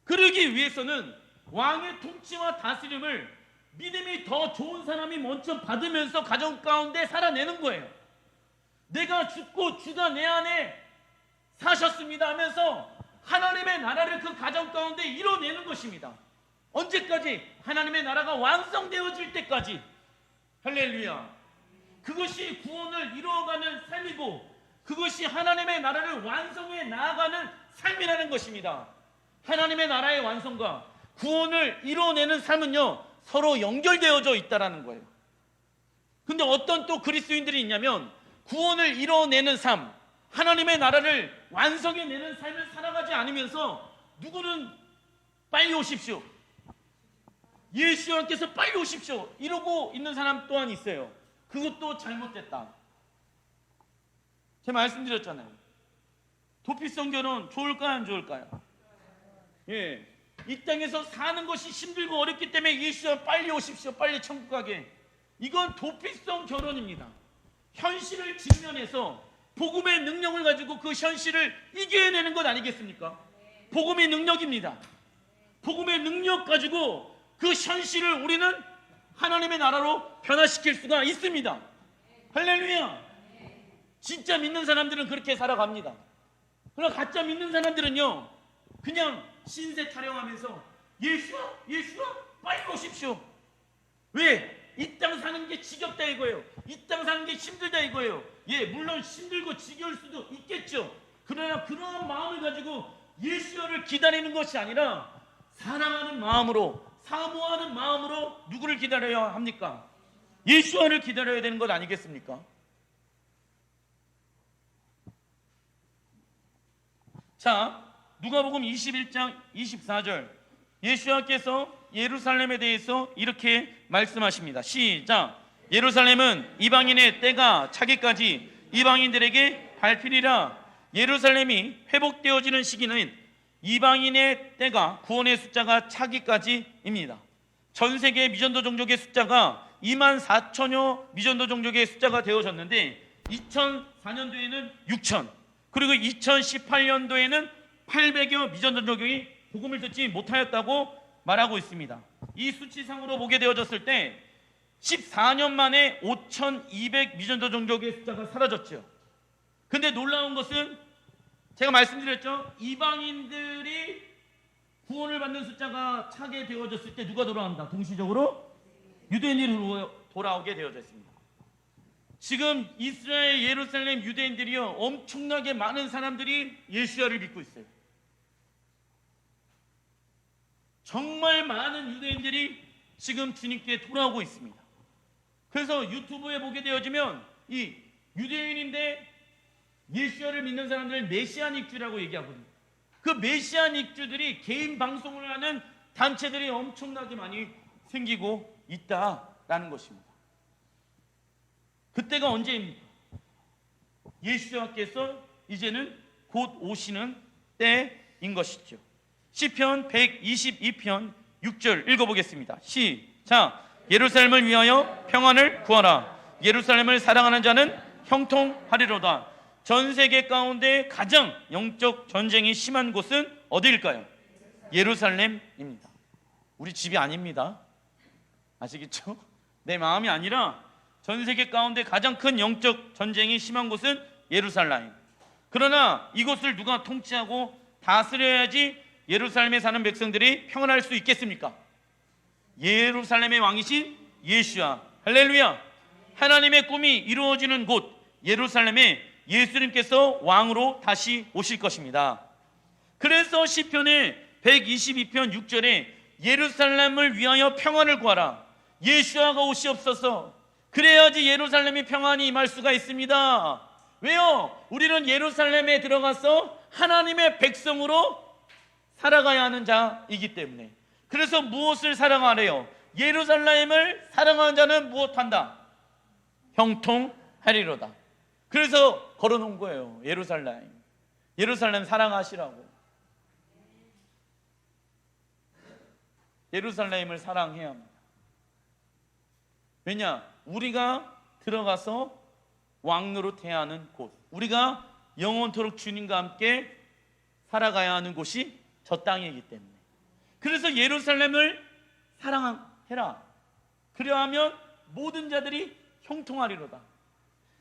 그러기 위해서는 왕의 통치와 다스림을 믿음이 더 좋은 사람이 먼저 받으면서 가정 가운데 살아내는 거예요. 내가 죽고 주가 내 안에 사셨습니다 하면서 하나님의 나라를 그 가정 가운데 이뤄내는 것입니다. 언제까지? 하나님의 나라가 완성되어질 때까지. 할렐루야. 그것이 구원을 이루어가는 삶이고, 그것이 하나님의 나라를 완성해 나아가는 삶이라는 것입니다. 하나님의 나라의 완성과 구원을 이뤄내는 삶은요, 서로 연결되어져 있다는 거예요. 근데 어떤 또 그리스도인들이 있냐면, 구원을 이뤄내는 삶, 하나님의 나라를 완성해내는 삶을 살아가지 않으면서 누구는 빨리 오십시오, 예수님께서 빨리 오십시오 이러고 있는 사람 또한 있어요. 그것도 잘못됐다. 제가 말씀드렸잖아요. 도피성 결혼 좋을까요, 안 좋을까요? 예, 이 땅에서 사는 것이 힘들고 어렵기 때문에 예수님 빨리 오십시오, 빨리 천국 가게. 이건 도피성 결혼입니다. 현실을 직면해서 복음의 능력을 가지고 그 현실을 이겨내는 것 아니겠습니까? 복음의 능력입니다. 복음의 능력 가지고 그 현실을 우리는 하나님의 나라로 변화시킬 수가 있습니다. 할렐루야. 진짜 믿는 사람들은 그렇게 살아갑니다. 그러나 가짜 믿는 사람들은요, 그냥 신세 타령하면서 예수가 빨리 오십시오. 왜? 이 땅 사는 게 지겹다 이거예요. 이 땅 사는 게 힘들다 이거예요. 예, 물론 힘들고 지겨울 수도 있겠죠. 그러나 그러한 마음을 가지고 예수를 기다리는 것이 아니라 사랑하는 마음으로, 사모하는 마음으로 누구를 기다려야 합니까? 예수를 기다려야 되는 것 아니겠습니까? 자, 누가복음 21장 24절, 예수님께서 예루살렘에 대해서 이렇게 말씀하십니다. 시작. 예루살렘은 이방인의 때가 차기까지 이방인들에게 밟히리라. 예루살렘이 회복되어지는 시기는 이방인의 때가 구원의 숫자가 차기까지입니다. 전 세계 미전도 종족의 숫자가 24,000여 미전도 종족의 숫자가 되어졌는데 2004년도에는 6,000, 그리고 2018년도에는 800여 미전도 종족이 복음을 듣지 못하였다고 말하고 있습니다. 이 수치상으로 보게 되어졌을 때 14년 만에 5,200 미전도 종족의 숫자가 사라졌죠. 근데 놀라운 것은 제가 말씀드렸죠. 이방인들이 구원을 받는 숫자가 차게 되어졌을 때 누가 돌아온다? 동시적으로 유대인들이 돌아오게 되어졌습니다. 지금 이스라엘, 예루살렘 유대인들이요, 엄청나게 많은 사람들이 예수야를 믿고 있어요. 정말 많은 유대인들이 지금 주님께 돌아오고 있습니다. 그래서 유튜브에 보게 되어지면 이 유대인인데 예수야를 믿는 사람들을 메시아닉주라고 얘기하거든요. 그 메시아닉주들이 개인 방송을 하는 단체들이 엄청나게 많이 생기고 있다라는 것입니다. 그때가 언제입니까? 예수님께서 이제는 곧 오시는 때인 것이죠. 시편 122편 6절 읽어보겠습니다. 시작. 예루살렘을 위하여 평안을 구하라. 예루살렘을 사랑하는 자는 형통하리로다. 전 세계 가운데 가장 영적 전쟁이 심한 곳은 어디일까요? 예루살렘입니다. 우리 집이 아닙니다. 아시겠죠? 내 마음이 아니라 전 세계 가운데 가장 큰 영적 전쟁이 심한 곳은 예루살렘. 그러나 이곳을 누가 통치하고 다스려야지 예루살렘에 사는 백성들이 평안할 수 있겠습니까? 예루살렘의 왕이신 예수야. 할렐루야. 하나님의 꿈이 이루어지는 곳 예루살렘에 예수님께서 왕으로 다시 오실 것입니다. 그래서 시편의 122편 6절에 예루살렘을 위하여 평안을 구하라. 예수야가 오시옵소서. 그래야지 예루살렘이 평안이 임할 수가 있습니다. 왜요? 우리는 예루살렘에 들어가서 하나님의 백성으로 살아가야 하는 자이기 때문에. 그래서 무엇을 사랑하래요? 예루살렘을 사랑하는 자는 무엇한다? 형통하리로다. 그래서 걸어놓은 거예요. 예루살렘. 예루살렘 사랑하시라고. 예루살렘을 사랑해야 합니다. 왜냐? 우리가 들어가서 왕노릇해야 하는 곳, 우리가 영원토록 주님과 함께 살아가야 하는 곳이 저 땅이기 때문에. 그래서 예루살렘을 사랑해라. 그리하면 모든 자들이 형통하리로다.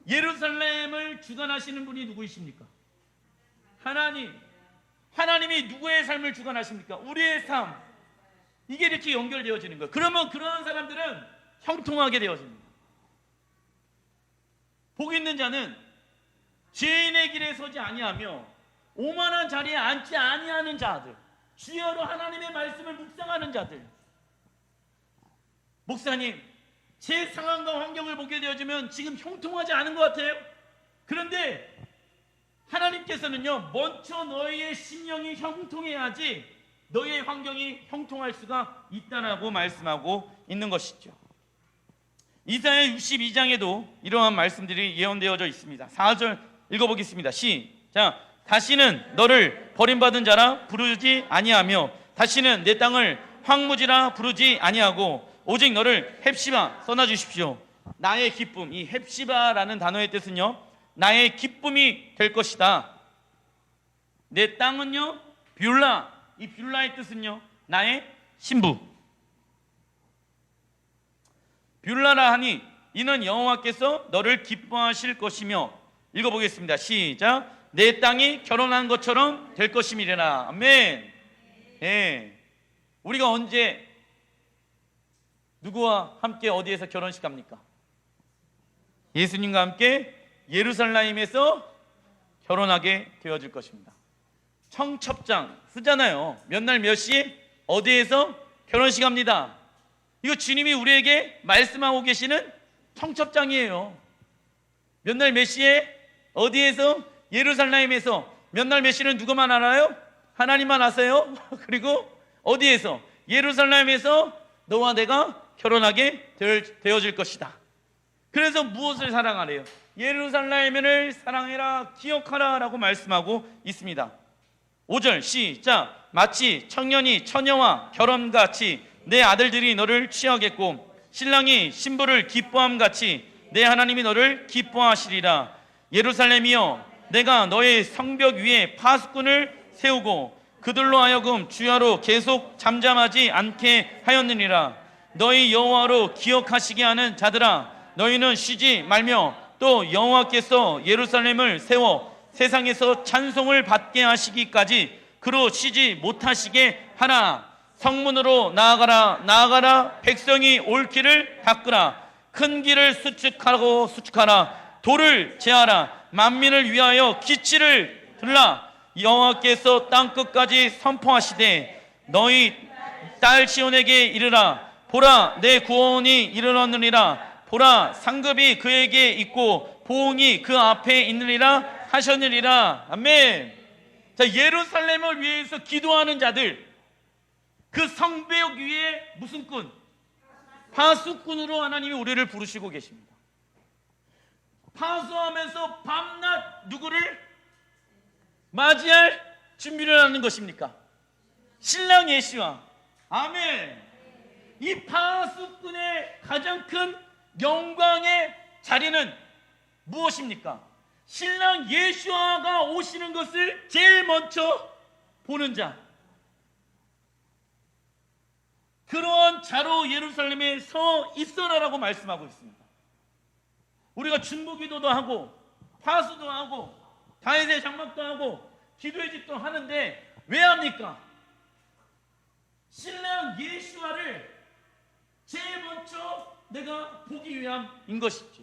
예루살렘을 주관하시는 분이 누구이십니까? 하나님. 하나님이 누구의 삶을 주관하십니까? 우리의 삶. 이게 이렇게 연결되어지는 거예요. 그러면 그러한 사람들은 형통하게 되어집니다. 복 있는 자는 죄인의 길에 서지 아니하며 오만한 자리에 앉지 아니하는 자들, 주여로 하나님의 말씀을 묵상하는 자들. 목사님, 제 상황과 환경을 보게 되어지면 지금 형통하지 않은 것 같아요. 그런데 하나님께서는요, 먼저 너희의 심령이 형통해야지 너희의 환경이 형통할 수가 있다라고 말씀하고 있는 것이죠. 이사야 62장에도 이러한 말씀들이 예언되어져 있습니다. 4절 읽어보겠습니다. 시작. 다시는 너를 버림받은 자라 부르지 아니하며 다시는 내 땅을 황무지라 부르지 아니하고 오직 너를 헵시바 써놔주십시오. 나의 기쁨. 이 헵시바라는 단어의 뜻은요, 나의 기쁨이 될 것이다. 내 땅은요, 뷸라. 이 뷸라의 뜻은요, 나의 신부. 뷸라라 하니 이는 여호와께서 너를 기뻐하실 것이며. 읽어보겠습니다. 시작. 내 땅이 결혼한 것처럼 될 것임이래나. 아멘. 예. 우리가 언제 누구와 함께 어디에서 결혼식 합니까? 예수님과 함께 예루살렘에서 결혼하게 되어질 것입니다. 청첩장 쓰잖아요. 몇 날 몇 시 어디에서 결혼식 합니다. 이거 주님이 우리에게 말씀하고 계시는 청첩장이에요. 몇 날 몇 시에 어디에서 예루살렘에서. 몇 날 몇 시는 누구만 알아요? 하나님만 아세요. 그리고 어디에서? 예루살렘에서 너와 내가 결혼하게 되어질 것이다. 그래서 무엇을 사랑하래요? 예루살렘을 사랑해라, 기억하라 라고 말씀하고 있습니다. 5절 시작. 마치 청년이 처녀와 결혼같이 내 아들들이 너를 취하겠고 신랑이 신부를 기뻐함같이 내 하나님이 너를 기뻐하시리라. 예루살렘이여, 내가 너의 성벽 위에 파수꾼을 세우고 그들로 하여금 주야로 계속 잠잠하지 않게 하였느니라. 너희 여호와로 기억하시게 하는 자들아, 너희는 쉬지 말며 또 여호와께서 예루살렘을 세워 세상에서 찬송을 받게 하시기까지 그로 쉬지 못하시게 하라. 성문으로 나아가라, 나아가라. 백성이 올 길을 닦으라. 큰 길을 수축하라. 돌을 제하라. 만민을 위하여 기치를 들라. 여호와께서 땅끝까지 선포하시되 너희 딸 시온에게 이르라. 보라, 내 구원이 이르렀느니라. 보라, 상급이 그에게 있고 보응이 그 앞에 있느니라 하셨느니라. 아멘. 자, 예루살렘을 위해서 기도하는 자들, 그 성벽 위에 무슨 꾼? 파수꾼으로 하나님이 우리를 부르시고 계십니다. 파수하면서 밤낮 누구를 맞이할 준비를 하는 것입니까? 신랑 예수와. 아멘. 이 파수꾼의 가장 큰 영광의 자리는 무엇입니까? 신랑 예수아가 오시는 것을 제일 먼저 보는 자. 그러한 자로 예루살렘에 서 있어라라고 말씀하고 있습니다. 우리가 중보기도도 하고 파수도 하고 다윗의 장막도 하고 기도의 집도 하는데 왜 합니까? 신랑 예수와를 제일 먼저 내가 보기 위함인 것이죠.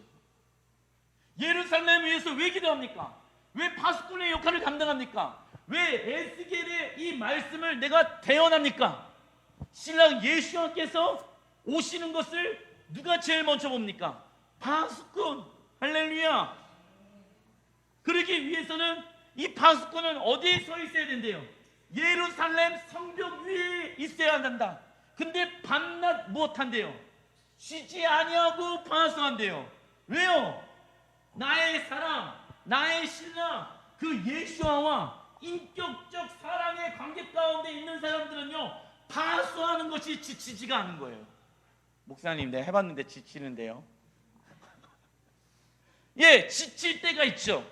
예루살렘 위해서 왜 기도합니까? 왜 파수꾼의 역할을 감당합니까? 왜 에스겔의 이 말씀을 내가 대언합니까? 신랑 예수와께서 오시는 것을 누가 제일 먼저 봅니까? 파수꾼. 할렐루야. 그러기 위해서는 이 파수꾼은 어디에 서 있어야 된대요? 예루살렘 성벽 위에 있어야 한다. 근데 밤낮 무엇한대요? 쉬지 아니하고 파수한대요. 왜요? 나의 사랑, 나의 신랑, 그 예수와와 인격적 사랑의 관계 가운데 있는 사람들은요, 파수하는 것이 지치지가 않은 거예요. 목사님, 내가 해봤는데 지치는데요. 예, 지칠 때가 있죠.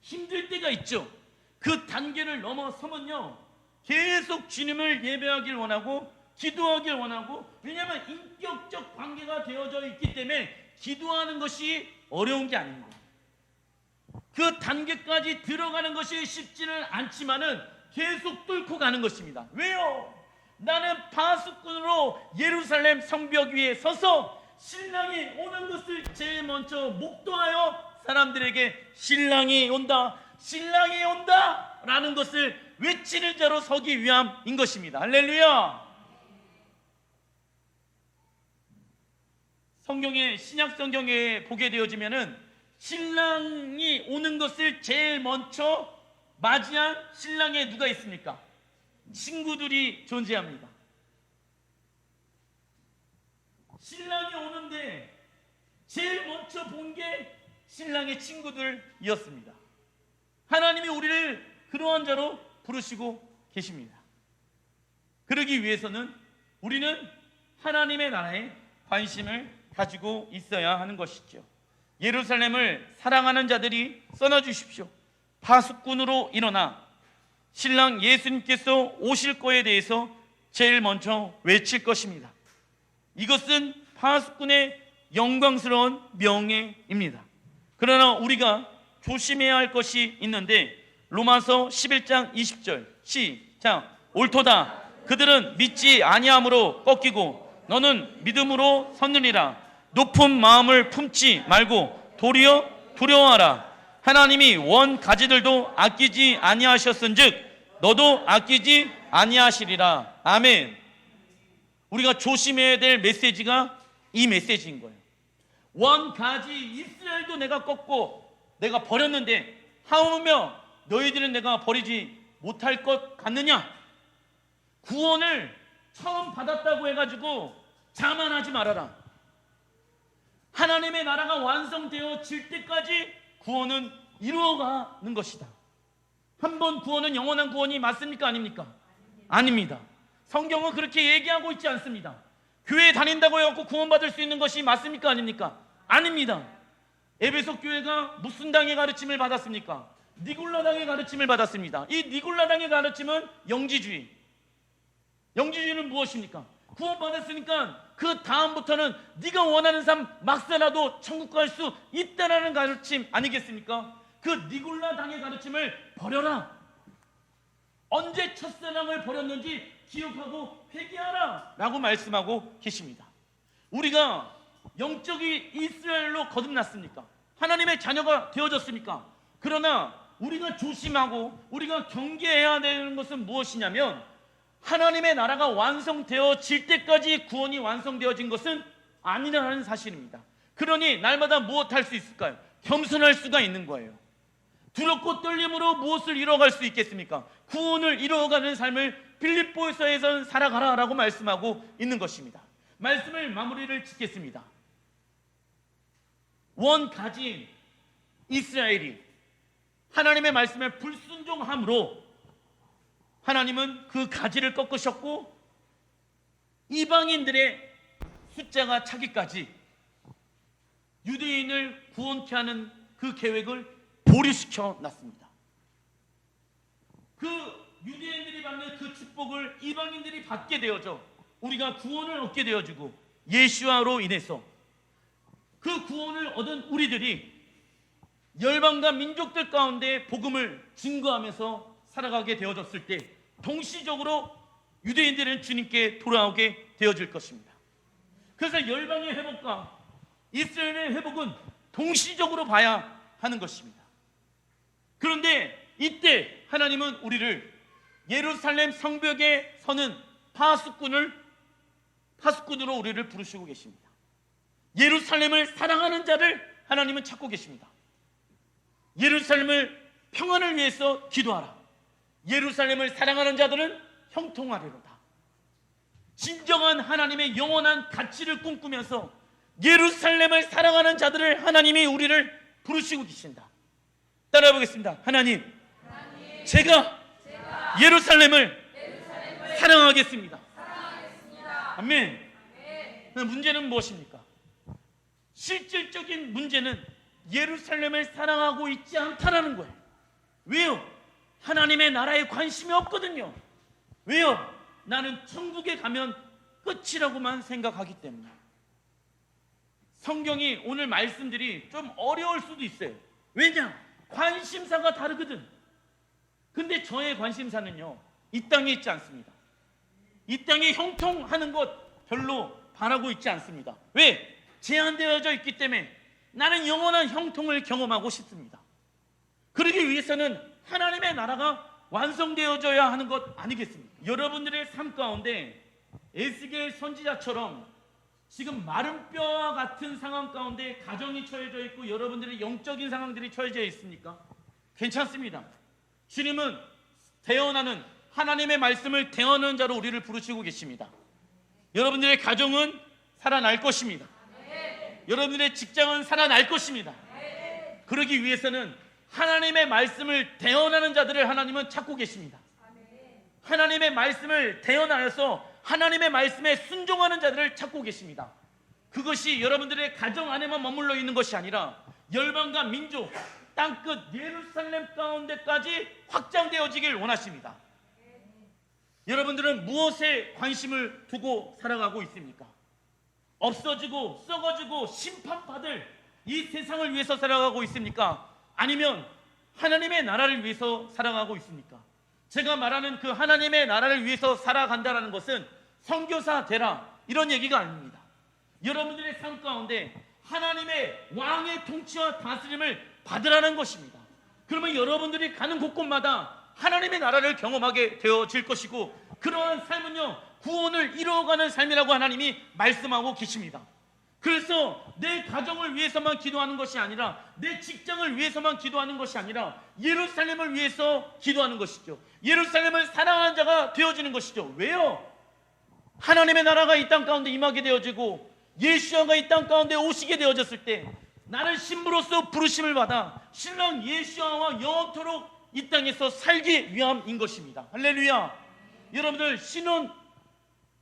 힘들 때가 있죠. 그 단계를 넘어서면요, 계속 주님을 예배하길 원하고 기도하길 원하고, 왜냐하면 인격적 관계가 되어져 있기 때문에 기도하는 것이 어려운 게 아닌 거예요. 그 단계까지 들어가는 것이 쉽지는 않지만은 계속 뚫고 가는 것입니다. 왜요? 나는 파수꾼으로 예루살렘 성벽 위에 서서 신랑이 오는 것을 제일 먼저 목도하여 사람들에게 신랑이 온다, 신랑이 온다 라는 것을 외치는 자로 서기 위함인 것입니다. 할렐루야. 성경에, 신약 성경에 보게 되어지면은 신랑이 오는 것을 제일 먼저 맞이한 신랑에 누가 있습니까? 친구들이 존재합니다. 신랑이 오는데 제일 먼저 본 게 신랑의 친구들이었습니다. 하나님이 우리를 그러한 자로 부르시고 계십니다. 그러기 위해서는 우리는 하나님의 나라에 관심을 가지고 있어야 하는 것이죠. 예루살렘을 사랑하는 자들이 써놔주십시오. 파수꾼으로 일어나 신랑 예수님께서 오실 거에 대해서 제일 먼저 외칠 것입니다. 이것은 파수꾼의 영광스러운 명예입니다. 그러나 우리가 조심해야 할 것이 있는데, 로마서 11장 20절 시작. 옳도다. 그들은 믿지 아니함으로 꺾이고 너는 믿음으로 섰느니라. 높은 마음을 품지 말고 도리어 두려워하라. 하나님이 원 가지들도 아끼지 아니하셨은즉 너도 아끼지 아니하시리라. 아멘. 우리가 조심해야 될 메시지가 이 메시지인 거예요. 원 가지 이스라엘도 내가 꺾고 내가 버렸는데 하오며 너희들은 내가 버리지 못할 것 같느냐? 구원을 처음 받았다고 해가지고 자만하지 말아라. 하나님의 나라가 완성되어질 때까지 구원은 이루어가는 것이다. 한 번 구원은 영원한 구원이 맞습니까? 아닙니까? 아닙니다. 성경은 그렇게 얘기하고 있지 않습니다. 교회 다닌다고 해갖고 구원받을 수 있는 것이 맞습니까? 아닙니까? 아닙니다. 에베소 교회가 무슨 당의 가르침을 받았습니까? 니골라당의 가르침을 받았습니다. 이 니골라당의 가르침은 영지주의. 영지주의는 무엇입니까? 구원받았으니까 그 다음부터는 네가 원하는 삶 막 살아도 천국 갈 수 있다라는 가르침 아니겠습니까? 그 니골라당의 가르침을 버려라. 언제 첫사랑을 버렸는지 기억하고 회개하라 라고 말씀하고 계십니다. 우리가 영적인 이스라엘로 거듭났습니까? 하나님의 자녀가 되어졌습니까? 그러나 우리가 조심하고 우리가 경계해야 되는 것은 무엇이냐면, 하나님의 나라가 완성되어질 때까지 구원이 완성되어진 것은 아니라는 사실입니다. 그러니 날마다 무엇할 수 있을까요? 겸손할 수가 있는 거예요. 두렵고 떨림으로 무엇을 이뤄갈 수 있겠습니까? 구원을 이루어가는 삶을 빌립보서에서는 살아가라 라고 말씀하고 있는 것입니다. 말씀을 마무리를 짓겠습니다. 원 가지인 이스라엘이 하나님의 말씀에 불순종함으로 하나님은 그 가지를 꺾으셨고 이방인들의 숫자가 차기까지 유대인을 구원케 하는 그 계획을 보류시켜 놨습니다. 그 유대인들이 받는 그 축복을 이방인들이 받게 되어져 우리가 구원을 얻게 되어지고 예수와로 인해서 그 구원을 얻은 우리들이 열방과 민족들 가운데 복음을 증거하면서 살아가게 되어졌을 때 동시적으로 유대인들은 주님께 돌아오게 되어질 것입니다. 그래서 열방의 회복과 이스라엘의 회복은 동시적으로 봐야 하는 것입니다. 그런데 이때 하나님은 우리를 예루살렘 성벽에 서는 파수꾼으로 우리를 부르시고 계십니다. 예루살렘을 사랑하는 자를 하나님은 찾고 계십니다. 예루살렘을 평안을 위해서 기도하라. 예루살렘을 사랑하는 자들은 형통하리로다. 진정한 하나님의 영원한 가치를 꿈꾸면서 예루살렘을 사랑하는 자들을 하나님이 우리를 부르시고 계신다. 따라해 보겠습니다. 하나님, 제가 예루살렘을 사랑하겠습니다. 아멘. 문제는 무엇입니까? 실질적인 문제는 예루살렘을 사랑하고 있지 않다라는 거예요. 왜요? 하나님의 나라에 관심이 없거든요. 왜요? 나는 천국에 가면 끝이라고만 생각하기 때문에. 성경이 오늘 말씀들이 좀 어려울 수도 있어요. 왜냐? 관심사가 다르거든. 근데 저의 관심사는요, 이 땅에 있지 않습니다. 이 땅에 형통하는 것 별로 바라고 있지 않습니다. 왜? 제한되어져 있기 때문에 나는 영원한 형통을 경험하고 싶습니다. 그러기 위해서는 하나님의 나라가 완성되어져야 하는 것 아니겠습니까? 여러분들의 삶 가운데 에스겔 선지자처럼 지금 마른 뼈와 같은 상황 가운데 가정이 처해져 있고 여러분들의 영적인 상황들이 처해져 있습니까? 괜찮습니다. 주님은 대언하는 하나님의 말씀을 대언하는 자로 우리를 부르시고 계십니다. 여러분들의 가정은 살아날 것입니다. 여러분들의 직장은 살아날 것입니다. 그러기 위해서는 하나님의 말씀을 대언하는 자들을 하나님은 찾고 계십니다. 하나님의 말씀을 대언하여서 하나님의 말씀에 순종하는 자들을 찾고 계십니다. 그것이 여러분들의 가정 안에만 머물러 있는 것이 아니라 열방과 민족, 땅끝 예루살렘 가운데까지 확장되어지길 원하십니다. 여러분들은 무엇에 관심을 두고 살아가고 있습니까? 없어지고 썩어지고 심판받을 이 세상을 위해서 살아가고 있습니까? 아니면 하나님의 나라를 위해서 살아가고 있습니까? 제가 말하는 그 하나님의 나라를 위해서 살아간다는 것은 선교사 되라 이런 얘기가 아닙니다. 여러분들의 삶 가운데 하나님의 왕의 통치와 다스림을 받으라는 것입니다. 그러면 여러분들이 가는 곳곳마다 하나님의 나라를 경험하게 되어질 것이고, 그러한 삶은요 구원을 이루어가는 삶이라고 하나님이 말씀하고 계십니다. 그래서 내 가정을 위해서만 기도하는 것이 아니라, 내 직장을 위해서만 기도하는 것이 아니라 예루살렘을 위해서 기도하는 것이죠. 예루살렘을 사랑하는 자가 되어지는 것이죠. 왜요? 하나님의 나라가 이 땅 가운데 임하게 되어지고 예수아가 이 땅 가운데 오시게 되어졌을 때 나는 신부로서 부르심을 받아 신랑 예수아와 영원토록 이 땅에서 살기 위함인 것입니다. 할렐루야. 여러분들 신혼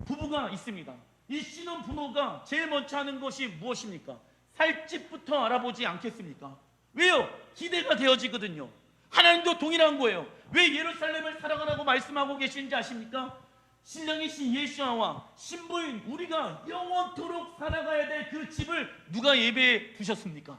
부부가 있습니다. 이 신혼 부모가 제일 먼저 하는 것이 무엇입니까? 살 집부터 알아보지 않겠습니까? 왜요? 기대가 되어지거든요. 하나님도 동일한 거예요. 왜 예루살렘을 살아가라고 말씀하고 계시는지 아십니까? 신랑이신 예수아와 신부인 우리가 영원토록 살아가야 될 그 집을 누가 예배해 두셨습니까?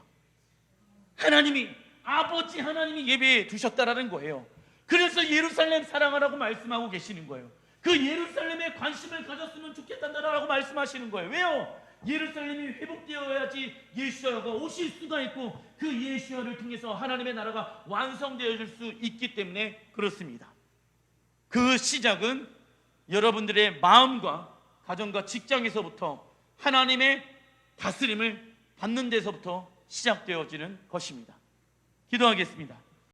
하나님이, 아버지 하나님이 예배해 두셨다라는 거예요. 그래서 예루살렘 사랑하라고 말씀하고 계시는 거예요. 그 예루살렘에 관심을 가졌으면 좋겠다라고 말씀하시는 거예요. 왜요? 예루살렘이 회복되어야지 예수아가 오실 수가 있고 그 예수아를 통해서 하나님의 나라가 완성되어질 수 있기 때문에 그렇습니다. 그 시작은 여러분들의 마음과 가정과 직장에서부터 하나님의 다스림을 받는 데서부터 시작되어지는 것입니다. 기도하겠습니다.